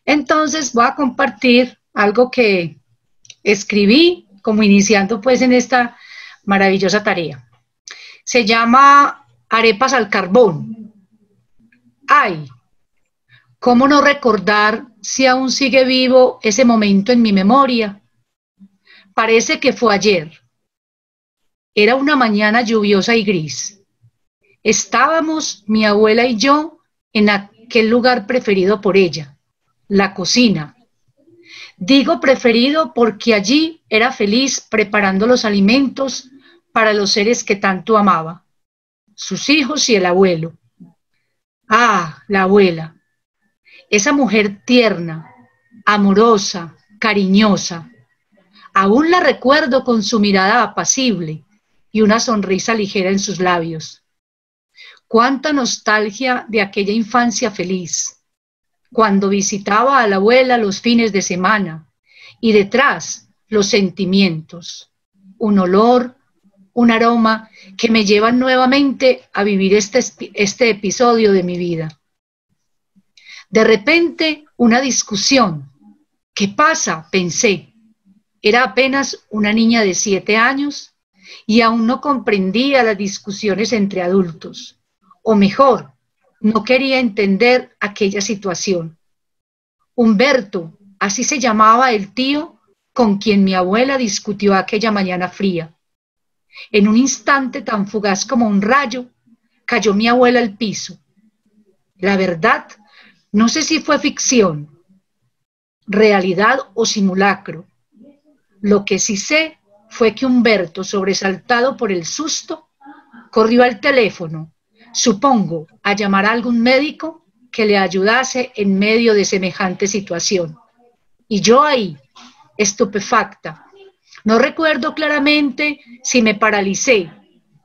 Entonces voy a compartir algo que escribí como iniciando pues en esta maravillosa tarea. Se llama Arepas al carbón. Ay, ¿cómo no recordar si aún sigue vivo ese momento en mi memoria? Parece que fue ayer. Era una mañana lluviosa y gris. Estábamos, mi abuela y yo, en aquel lugar preferido por ella, la cocina. Digo preferido porque allí era feliz preparando los alimentos para los seres que tanto amaba, sus hijos y el abuelo. Ah, la abuela, esa mujer tierna, amorosa, cariñosa. Aún la recuerdo con su mirada apacible y una sonrisa ligera en sus labios. Cuánta nostalgia de aquella infancia feliz, cuando visitaba a la abuela los fines de semana, y detrás los sentimientos, un olor, un aroma que me llevan nuevamente a vivir este episodio de mi vida. De repente, una discusión. ¿Qué pasa?, pensé. Era apenas una niña de 7 años y aún no comprendía las discusiones entre adultos. O mejor, no quería entender aquella situación. Humberto, así se llamaba el tío con quien mi abuela discutió aquella mañana fría. En un instante tan fugaz como un rayo, cayó mi abuela al piso. La verdad, no sé si fue ficción, realidad o simulacro. Lo que sí sé fue que Humberto, sobresaltado por el susto, corrió al teléfono, supongo, a llamar a algún médico que le ayudase en medio de semejante situación. Y yo ahí, estupefacta. No recuerdo claramente si me paralicé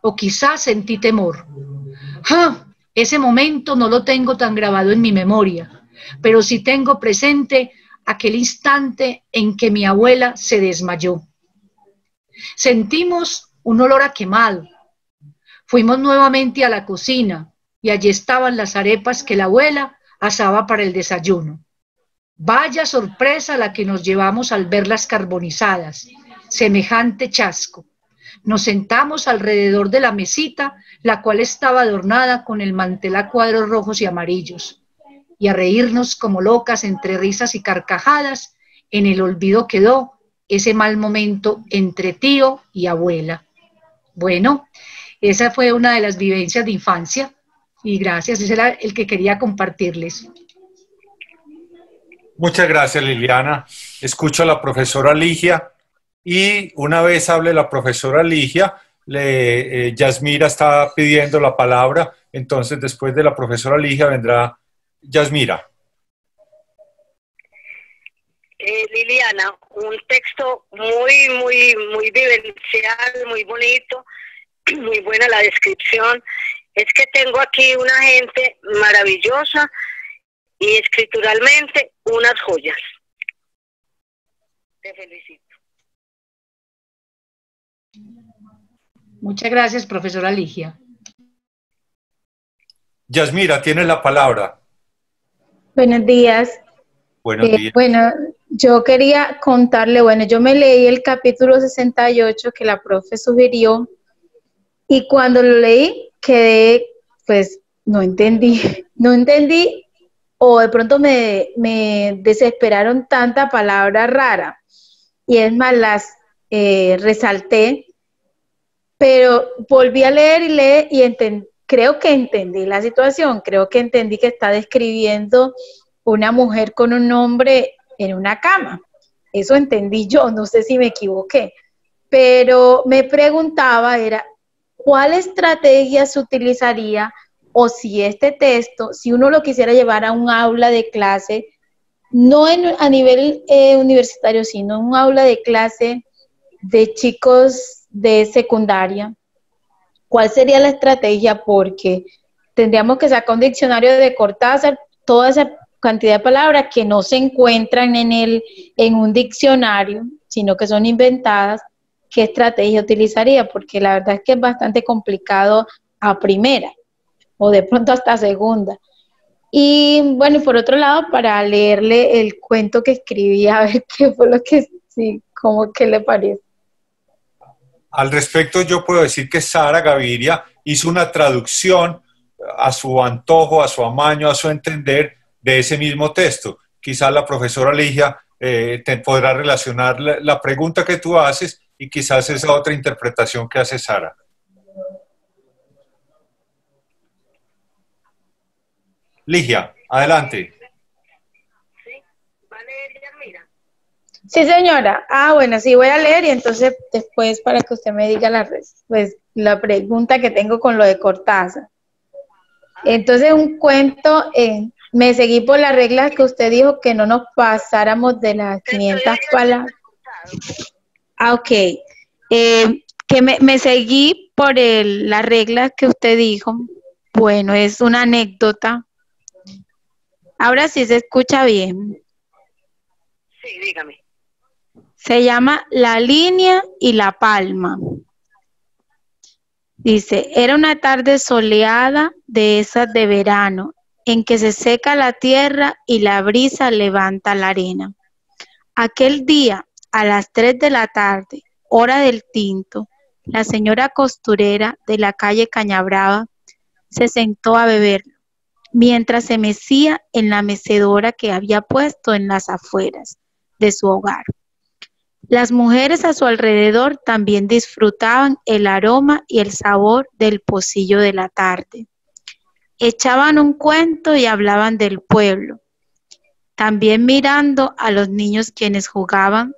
o quizás sentí temor. ¡Ah! Ese momento no lo tengo tan grabado en mi memoria, pero sí tengo presente aquel instante en que mi abuela se desmayó. Sentimos un olor a quemado. Fuimos nuevamente a la cocina y allí estaban las arepas que la abuela asaba para el desayuno. Vaya sorpresa la que nos llevamos al verlas carbonizadas, semejante chasco. Nos sentamos alrededor de la mesita, la cual estaba adornada con el mantel a cuadros rojos y amarillos, y a reírnos como locas entre risas y carcajadas. En el olvido quedó ese mal momento entre tío y abuela. Bueno, esa fue una de las vivencias de infancia, y gracias, ese era el que quería compartirles. Muchas gracias, Liliana. Escucho a la profesora Ligia. Y una vez hable la profesora Ligia, Yasmira está pidiendo la palabra, entonces después de la profesora Ligia vendrá Yasmira. Liliana, un texto muy vivencial, muy bonito, muy buena la descripción. Es que tengo aquí una gente maravillosa y escrituralmente unas joyas. Te felicito. Muchas gracias, profesora Ligia. Yasmira, tienes la palabra. Buenos días. Buenos días. Bueno, yo quería contarle, bueno, yo me leí el capítulo 68 que la profe sugirió y cuando lo leí quedé, pues, no entendí o de pronto me desesperaron tanta palabra rara y es más, las resalté, pero volví a leer y creo que entendí la situación, creo que entendí que está describiendo una mujer con un hombre en una cama. Eso entendí yo, no sé si me equivoqué, pero me preguntaba era ¿cuál estrategia se utilizaría o si este texto, si uno lo quisiera llevar a un aula de clase, no a nivel universitario, sino en un aula de clase de chicos de secundaria, ¿cuál sería la estrategia? Porque tendríamos que sacar un diccionario de Cortázar, toda esa cantidad de palabras que no se encuentran en un diccionario, sino que son inventadas. ¿Qué estrategia utilizaría? Porque la verdad es que es bastante complicado a primera, o de pronto hasta segunda. Y bueno, por otro lado, para leerle el cuento que escribí, a ver qué fue lo que, sí, como que le parece. Al respecto, yo puedo decir que Sara Gaviria hizo una traducción a su antojo, a su amaño, a su entender de ese mismo texto. Quizás la profesora Ligia te podrá relacionar la pregunta que tú haces y quizás esa otra interpretación que hace Sara. Ligia, adelante. Sí, señora. Ah, bueno, sí, voy a leer y entonces después para que usted me diga la pregunta que tengo con lo de Cortázar. Entonces, un cuento, me seguí por las reglas que usted dijo, que no nos pasáramos de las 500 palabras. Ah, ok. Que me seguí por las reglas que usted dijo. Bueno, es una anécdota. Ahora sí se escucha bien. Sí, dígame. Se llama La Línea y la Palma. Dice, era una tarde soleada de esas de verano, en que se seca la tierra y la brisa levanta la arena. Aquel día, a las 3 de la tarde, hora del tinto, la señora costurera de la calle Cañabrava se sentó a beber, mientras se mecía en la mecedora que había puesto en las afueras de su hogar. Las mujeres a su alrededor también disfrutaban el aroma y el sabor del pocillo de la tarde. Echaban un cuento y hablaban del pueblo, también mirando a los niños quienes jugaban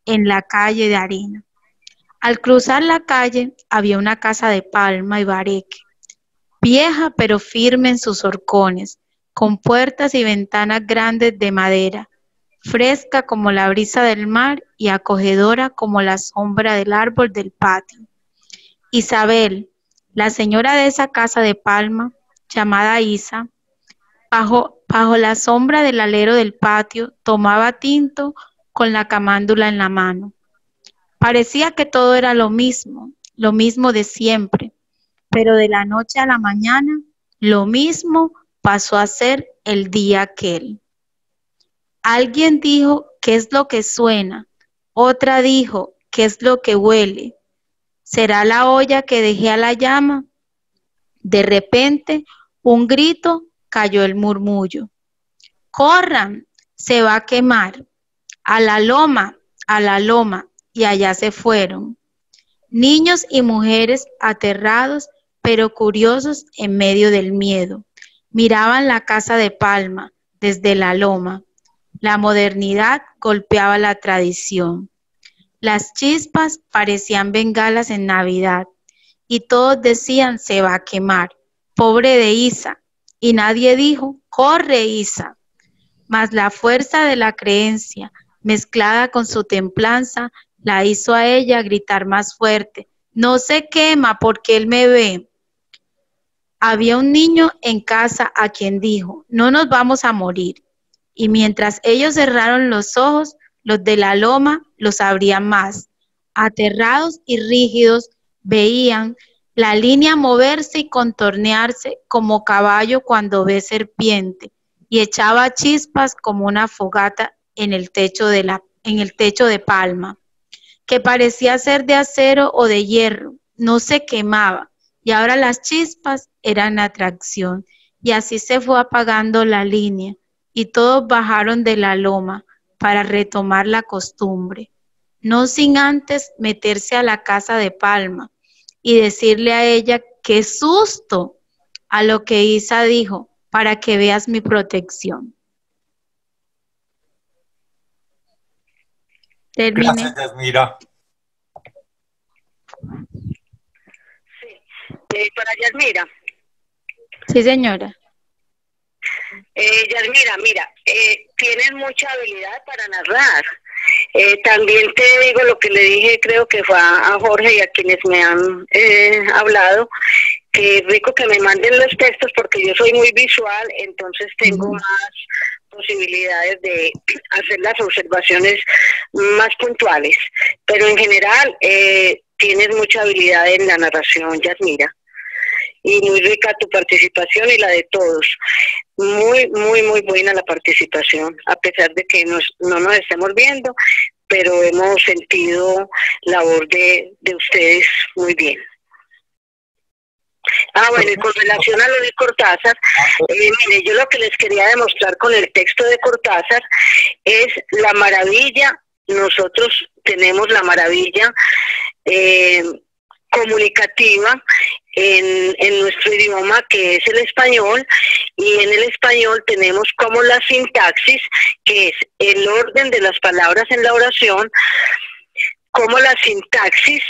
en la calle de arena. Al cruzar la calle había una casa de palma y bareque, vieja pero firme en sus horcones, con puertas y ventanas grandes de madera, fresca como la brisa del mar y acogedora como la sombra del árbol del patio. Isabel, la señora de esa casa de palma, llamada Isa, bajo la sombra del alero del patio, tomaba tinto con la camándula en la mano. Parecía que todo era lo mismo de siempre, pero de la noche a la mañana, lo mismo pasó a ser el día aquel. Alguien dijo, ¿qué es lo que suena? Otra dijo, ¿qué es lo que huele? ¿Será la olla que dejé a la llama? De repente, un grito, cayó el murmullo. ¡Corran! Se va a quemar. A la loma, y allá se fueron. Niños y mujeres aterrados, pero curiosos en medio del miedo, miraban la casa de palma desde la loma. La modernidad golpeaba la tradición. Las chispas parecían bengalas en Navidad y todos decían se va a quemar, pobre de Isa, y nadie dijo corre Isa. Mas la fuerza de la creencia, mezclada con su templanza, la hizo a ella gritar más fuerte, no se quema porque él me ve. Había un niño en casa a quien dijo, no nos vamos a morir. Y mientras ellos cerraron los ojos, los de la loma los abrían más. Aterrados y rígidos, veían la línea moverse y contornearse como caballo cuando ve serpiente, y echaba chispas como una fogata en el techo de palma, que parecía ser de acero o de hierro, no se quemaba, y ahora las chispas eran atracción, y así se fue apagando la línea. Y todos bajaron de la loma para retomar la costumbre, no sin antes meterse a la casa de palma y decirle a ella ¡qué susto! A lo que Isa dijo, para que veas mi protección. Terminé. Gracias, Yasmira. Sí. Para Yasmira. Sí, señora. Yasmira, mira, tienes mucha habilidad para narrar. También te digo lo que le dije, creo que fue a Jorge y a quienes me han hablado, que es rico que me manden los textos porque yo soy muy visual, entonces tengo más posibilidades de hacer las observaciones más puntuales. Pero en general, tienes mucha habilidad en la narración, Yasmira. Y muy rica tu participación y la de todos. Muy, muy, muy buena la participación, a pesar de que no nos estemos viendo, pero hemos sentido la voz de ustedes muy bien. Bueno, y con relación a lo de Cortázar, mire, yo lo que les quería demostrar con el texto de Cortázar es la maravilla. Nosotros tenemos la maravilla eh, comunicativa en nuestro idioma, que es el español, y en el español tenemos como la sintaxis, que es el orden de las palabras en la oración, como la sintaxis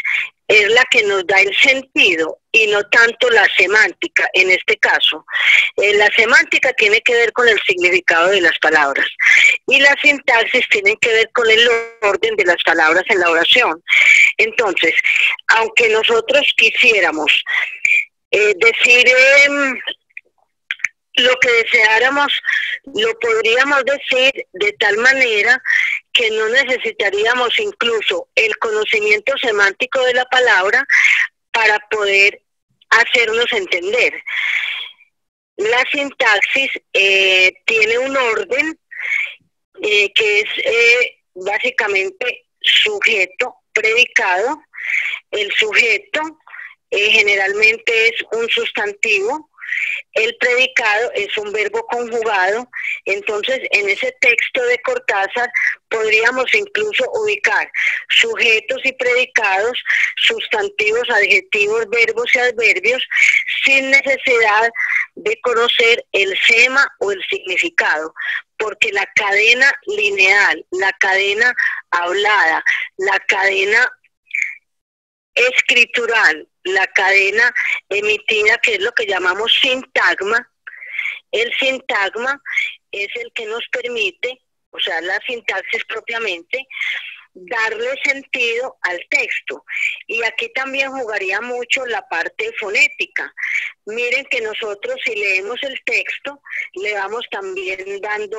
es la que nos da el sentido y no tanto la semántica en este caso. La semántica tiene que ver con el significado de las palabras y la sintaxis tiene que ver con el orden de las palabras en la oración. Entonces, aunque nosotros quisiéramos decir lo que deseáramos, lo podríamos decir de tal manera que no necesitaríamos incluso el conocimiento semántico de la palabra para poder hacernos entender. La sintaxis tiene un orden que es básicamente sujeto, predicado. El sujeto generalmente es un sustantivo. El predicado es un verbo conjugado. Entonces, en ese texto de Cortázar podríamos incluso ubicar sujetos y predicados, sustantivos, adjetivos, verbos y adverbios, sin necesidad de conocer el sema o el significado, porque la cadena lineal, la cadena hablada, la cadena escritural, la cadena emitida, que es lo que llamamos sintagma. El sintagma es el que nos permite, o sea, la sintaxis propiamente, darle sentido al texto. Y aquí también jugaría mucho la parte fonética. Miren que nosotros, si leemos el texto, le vamos también dando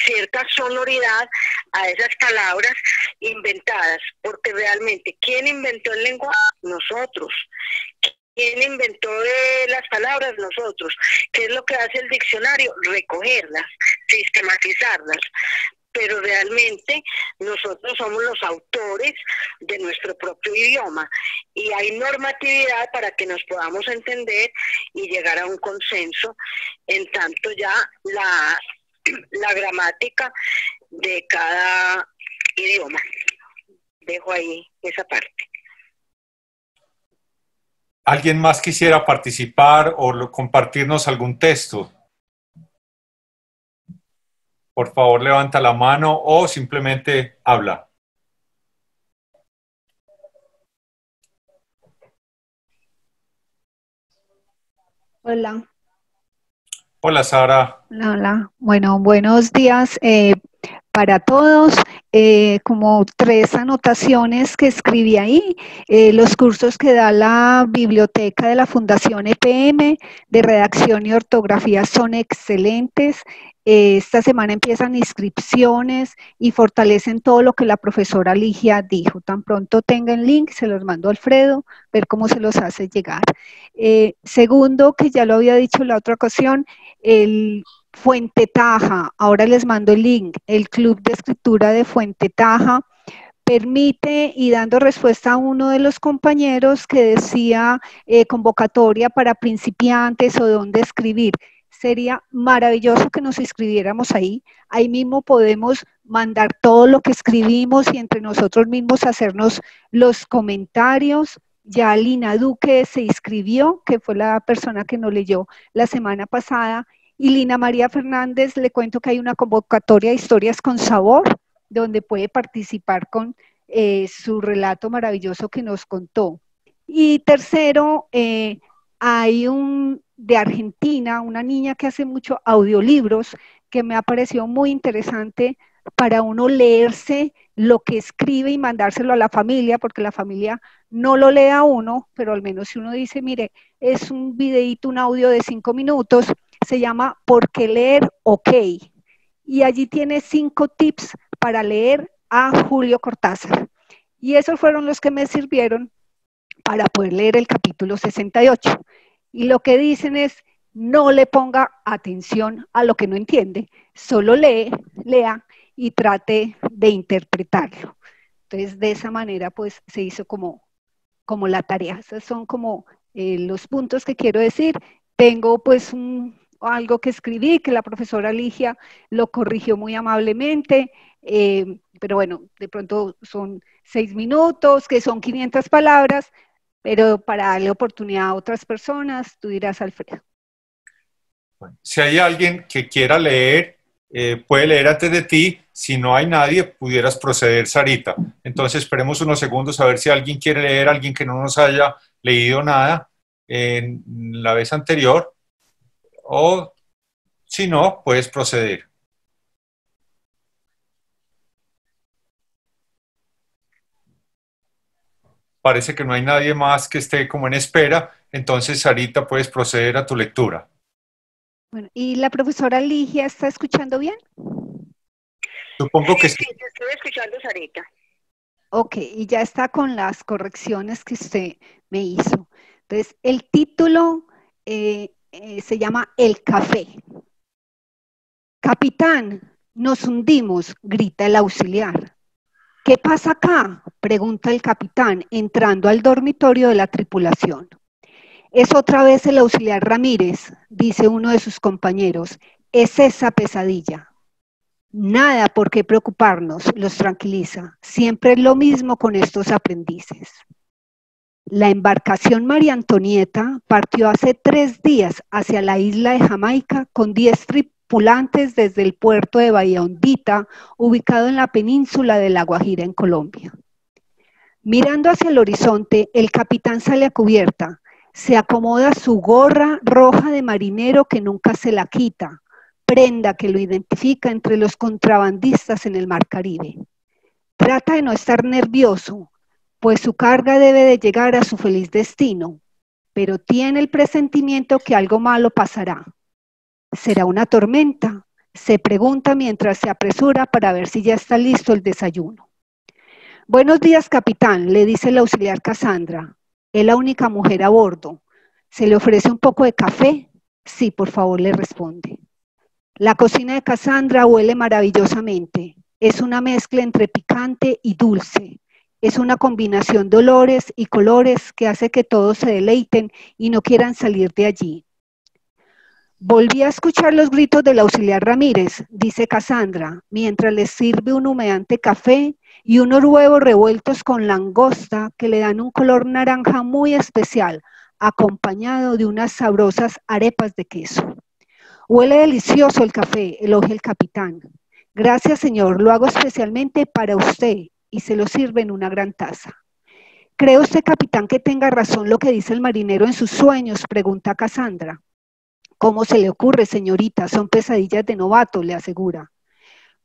cierta sonoridad a esas palabras inventadas, porque realmente, ¿quién inventó el lenguaje? Nosotros. ¿Quién inventó las palabras? Nosotros. ¿Qué es lo que hace el diccionario? Recogerlas, sistematizarlas. Pero realmente nosotros somos los autores de nuestro propio idioma y hay normatividad para que nos podamos entender y llegar a un consenso, en tanto ya la gramática de cada idioma. Dejo ahí esa parte. ¿Alguien más quisiera participar o compartirnos algún texto? Por favor, levanta la mano o simplemente habla. Hola. Hola, Sara. Hola, hola. Bueno, buenos días para todos. Como 3 anotaciones que escribí ahí. Los cursos que da la biblioteca de la Fundación EPM de redacción y ortografía son excelentes. Esta semana empiezan inscripciones y fortalecen todo lo que la profesora Ligia dijo. Tan pronto tengan link, se los mando a Alfredo, ver cómo se los hace llegar. Segundo, que ya lo había dicho en la otra ocasión, el Fuente Taja, ahora les mando el link, el Club de Escritura de Fuente Taja permite, y dando respuesta a uno de los compañeros que decía convocatoria para principiantes o dónde escribir, sería maravilloso que nos inscribiéramos ahí. Ahí mismo podemos mandar todo lo que escribimos y entre nosotros mismos hacernos los comentarios. Ya Lina Duque se inscribió, que fue la persona que nos leyó la semana pasada, y Lina María Fernández, le cuento que hay una convocatoria de historias con sabor, donde puede participar con su relato maravilloso que nos contó. Y tercero, hay de Argentina, una niña que hace mucho audiolibros, que me ha parecido muy interesante para uno leerse lo que escribe y mandárselo a la familia, porque la familia no lo lee a uno, pero al menos si uno dice, mire, es un videíto, un audio de 5 minutos, se llama ¿Por qué leer OK? Y allí tiene 5 tips para leer a Julio Cortázar. Y esos fueron los que me sirvieron para poder leer el capítulo 68. Y lo que dicen es, no le ponga atención a lo que no entiende, solo lea y trate de interpretarlo. Entonces, de esa manera, pues, se hizo como la tarea. Esos son como los puntos que quiero decir. Tengo, pues, algo que escribí, que la profesora Ligia lo corrigió muy amablemente, pero bueno, de pronto son 6 minutos, que son 500 palabras, pero para darle oportunidad a otras personas, tú dirás, Alfredo. Bueno, si hay alguien que quiera leer, puede leer antes de ti. Si no hay nadie, pudieras proceder, Sarita. Entonces esperemos unos segundos a ver si alguien quiere leer, alguien que no nos haya leído nada en la vez anterior, o si no, puedes proceder. Parece que no hay nadie más que esté como en espera, entonces Sarita, puedes proceder a tu lectura. Bueno, ¿y la profesora Ligia está escuchando bien? Supongo que sí. Sí, te estoy escuchando, Sarita. Ok, y ya está con las correcciones que usted me hizo. Entonces, el título se llama El café. Capitán, nos hundimos, grita el auxiliar. ¿Qué pasa acá?, pregunta el capitán, entrando al dormitorio de la tripulación. Es otra vez el auxiliar Ramírez, dice uno de sus compañeros. Es esa pesadilla. Nada por qué preocuparnos, los tranquiliza. Siempre es lo mismo con estos aprendices. La embarcación María Antonieta partió hace 3 días hacia la isla de Jamaica con 10 tripulantes desde el puerto de Bahía Hondita, ubicado en la península de La Guajira, en Colombia. Mirando hacia el horizonte, el capitán sale a cubierta, se acomoda su gorra roja de marinero que nunca se la quita, prenda que lo identifica entre los contrabandistas en el Mar Caribe. Trata de no estar nervioso, pues su carga debe de llegar a su feliz destino, pero tiene el presentimiento que algo malo pasará. ¿Será una tormenta?, se pregunta mientras se apresura para ver si ya está listo el desayuno. Buenos días, capitán, le dice el auxiliar Cassandra. Es la única mujer a bordo. ¿Se le ofrece un poco de café? Sí, por favor, le responde. La cocina de Cassandra huele maravillosamente. Es una mezcla entre picante y dulce. Es una combinación de olores y colores que hace que todos se deleiten y no quieran salir de allí. Volví a escuchar los gritos del auxiliar Ramírez, dice Cassandra, mientras les sirve un humeante café y unos huevos revueltos con langosta que le dan un color naranja muy especial, acompañado de unas sabrosas arepas de queso. Huele delicioso el café, elogia el capitán. Gracias, señor, lo hago especialmente para usted y se lo sirve en una gran taza. ¿Cree usted, capitán, que tenga razón lo que dice el marinero en sus sueños?, pregunta Cassandra. ¿Cómo se le ocurre, señorita? Son pesadillas de novato, le asegura.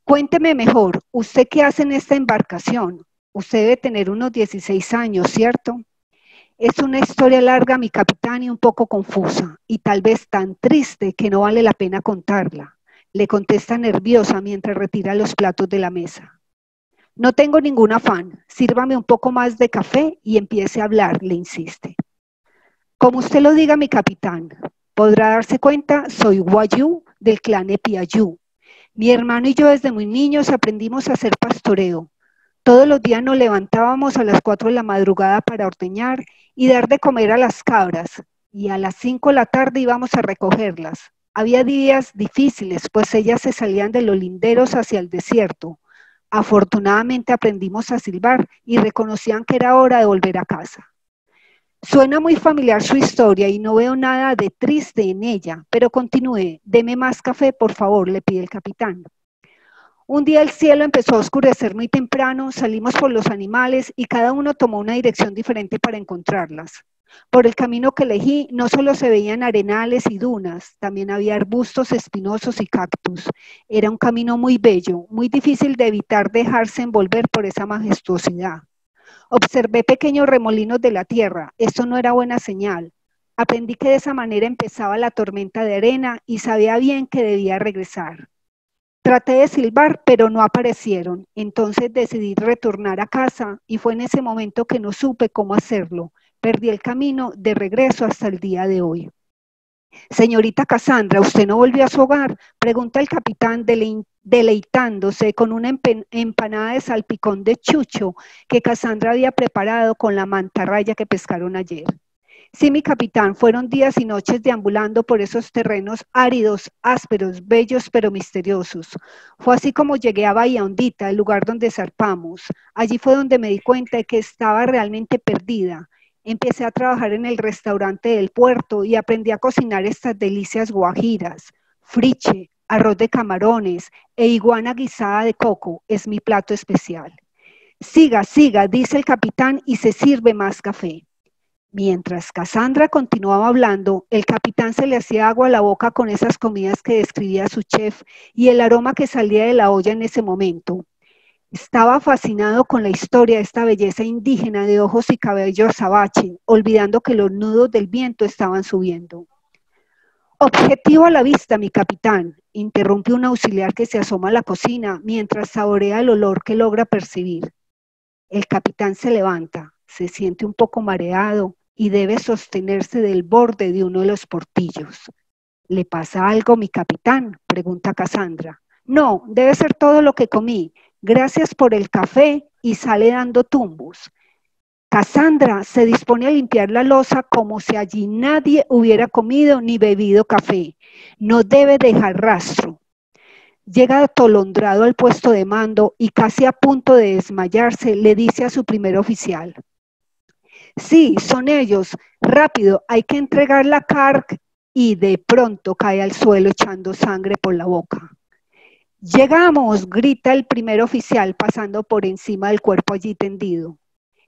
Cuénteme mejor, ¿usted qué hace en esta embarcación? Usted debe tener unos 16 años, ¿cierto? Es una historia larga, mi capitán, y un poco confusa, y tal vez tan triste que no vale la pena contarla, le contesta nerviosa mientras retira los platos de la mesa. No tengo ningún afán, sírvame un poco más de café y empiece a hablar, le insiste. Como usted lo diga, mi capitán. Podrá darse cuenta, soy Guayú del clan Epiayú. Mi hermano y yo desde muy niños aprendimos a hacer pastoreo. Todos los días nos levantábamos a las 4 de la madrugada para ordeñar y dar de comer a las cabras, y a las 5 de la tarde íbamos a recogerlas. Había días difíciles, pues ellas se salían de los linderos hacia el desierto. Afortunadamente aprendimos a silbar y reconocían que era hora de volver a casa. Suena muy familiar su historia y no veo nada de triste en ella, pero continúe, deme más café, por favor, le pide el capitán. Un día el cielo empezó a oscurecer muy temprano, salimos por los animales y cada uno tomó una dirección diferente para encontrarlas. Por el camino que elegí no solo se veían arenales y dunas, también había arbustos espinosos y cactus. Era un camino muy bello, muy difícil de evitar dejarse envolver por esa majestuosidad. Observé pequeños remolinos de la tierra, esto no era buena señal. Aprendí que de esa manera empezaba la tormenta de arena y sabía bien que debía regresar. Traté de silbar, pero no aparecieron, entonces decidí retornar a casa y fue en ese momento que no supe cómo hacerlo. Perdí el camino de regreso hasta el día de hoy. Señorita Cassandra, ¿usted no volvió a su hogar?, pregunta el capitán deleitándose con una empanada de salpicón de chucho que Cassandra había preparado con la mantarraya que pescaron ayer. Sí, mi capitán, fueron días y noches deambulando por esos terrenos áridos, ásperos, bellos pero misteriosos. Fue así como llegué a Bahía Hondita, el lugar donde zarpamos. Allí fue donde me di cuenta de que estaba realmente perdida. Empecé a trabajar en el restaurante del puerto y aprendí a cocinar estas delicias guajiras. Friche, arroz de camarones e iguana guisada de coco es mi plato especial. Siga, siga, dice el capitán y se sirve más café. Mientras Cassandra continuaba hablando, el capitán se le hacía agua a la boca con esas comidas que describía su chef y el aroma que salía de la olla en ese momento. Estaba fascinado con la historia de esta belleza indígena de ojos y cabello azabache, olvidando que los nudos del viento estaban subiendo. Objetivo a la vista, mi capitán, interrumpe un auxiliar que se asoma a la cocina mientras saborea el olor que logra percibir. El capitán se levanta, se siente un poco mareado y debe sostenerse del borde de uno de los portillos. ¿Le pasa algo, mi capitán?, pregunta Cassandra. No, debe ser todo lo que comí. Gracias por el café, y sale dando tumbos. Cassandra se dispone a limpiar la loza como si allí nadie hubiera comido ni bebido café. No debe dejar rastro. Llega atolondrado al puesto de mando y casi a punto de desmayarse le dice a su primer oficial: sí, son ellos, rápido, hay que entregar la carga, y de pronto cae al suelo echando sangre por la boca. Llegamos, grita el primer oficial pasando por encima del cuerpo allí tendido.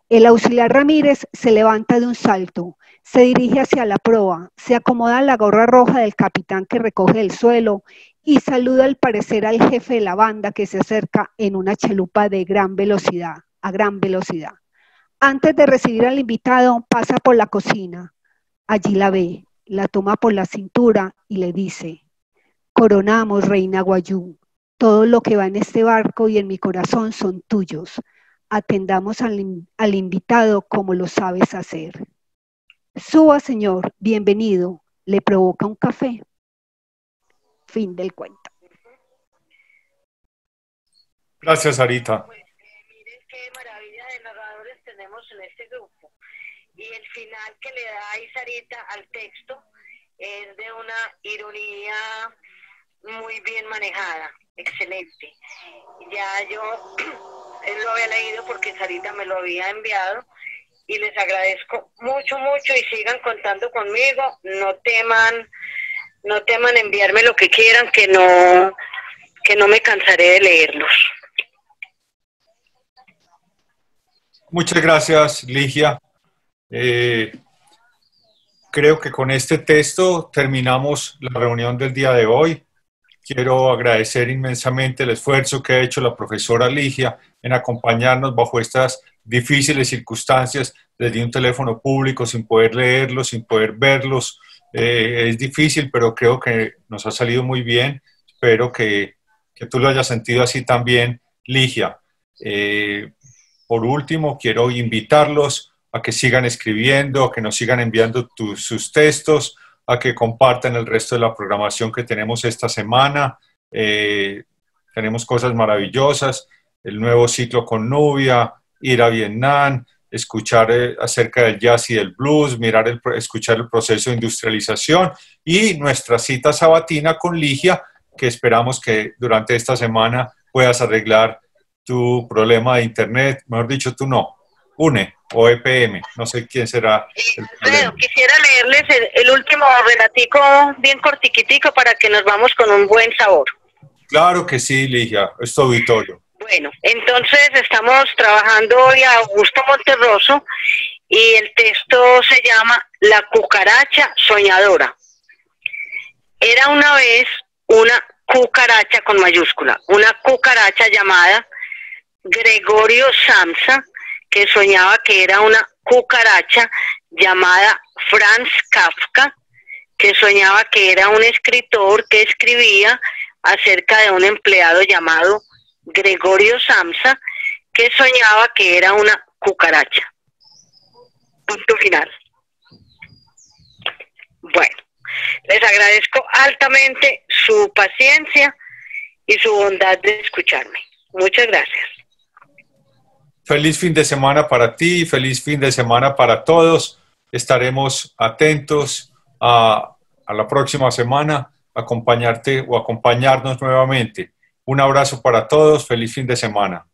El auxiliar Ramírez se levanta de un salto, se dirige hacia la proa, se acomoda la gorra roja del capitán que recoge el suelo y saluda al parecer al jefe de la banda que se acerca en una chalupa a gran velocidad. Antes de recibir al invitado, pasa por la cocina. Allí la ve, la toma por la cintura y le dice: coronamos, reina Guayú. Todo lo que va en este barco y en mi corazón son tuyos. Atendamos al invitado como lo sabes hacer. Suba, señor, bienvenido. ¿Le provoca un café? Fin del cuento. Gracias, Sarita. Pues, miren qué maravilla de narradores tenemos en este grupo. Y el final que le da ahí Sarita al texto es de una ironía muy bien manejada, excelente. Ya yo lo había leído porque Sarita me lo había enviado y les agradezco mucho, mucho, y sigan contando conmigo. No teman enviarme lo que quieran, que no me cansaré de leerlos. Muchas gracias, Ligia. Creo que con este texto terminamos la reunión del día de hoy. Quiero agradecer inmensamente el esfuerzo que ha hecho la profesora Ligia en acompañarnos bajo estas difíciles circunstancias desde un teléfono público, sin poder leerlos, sin poder verlos. Es difícil, pero creo que nos ha salido muy bien. Espero que tú lo hayas sentido así también, Ligia. Por último, quiero invitarlos a que sigan escribiendo, a que nos sigan enviando sus textos, a que compartan el resto de la programación que tenemos esta semana. Tenemos cosas maravillosas, el nuevo ciclo con Nubia, ir a Vietnam, escuchar acerca del jazz y del blues, escuchar el proceso de industrialización y nuestra cita sabatina con Ligia, que esperamos que durante esta semana puedas arreglar tu problema de internet, mejor dicho, tú no, UNE o EPM, no sé quién será el problema. Quisiera leerles el último relatico bien cortiquitico para que nos vamos con un buen sabor. Claro que sí, Ligia, es tu auditorio. Bueno, entonces estamos trabajando hoy a Augusto Monterroso y el texto se llama La cucaracha soñadora. Era una vez una cucaracha con mayúscula, una cucaracha llamada Gregorio Samsa, que soñaba que era una cucaracha llamada Franz Kafka, que soñaba que era un escritor que escribía acerca de un empleado llamado Gregorio Samsa, que soñaba que era una cucaracha. Punto final. Bueno, les agradezco altamente su paciencia y su bondad de escucharme. Muchas gracias. Feliz fin de semana para ti, feliz fin de semana para todos. estaremos atentos a la próxima semana, acompañarte o acompañarnos nuevamente. Un abrazo para todos, feliz fin de semana.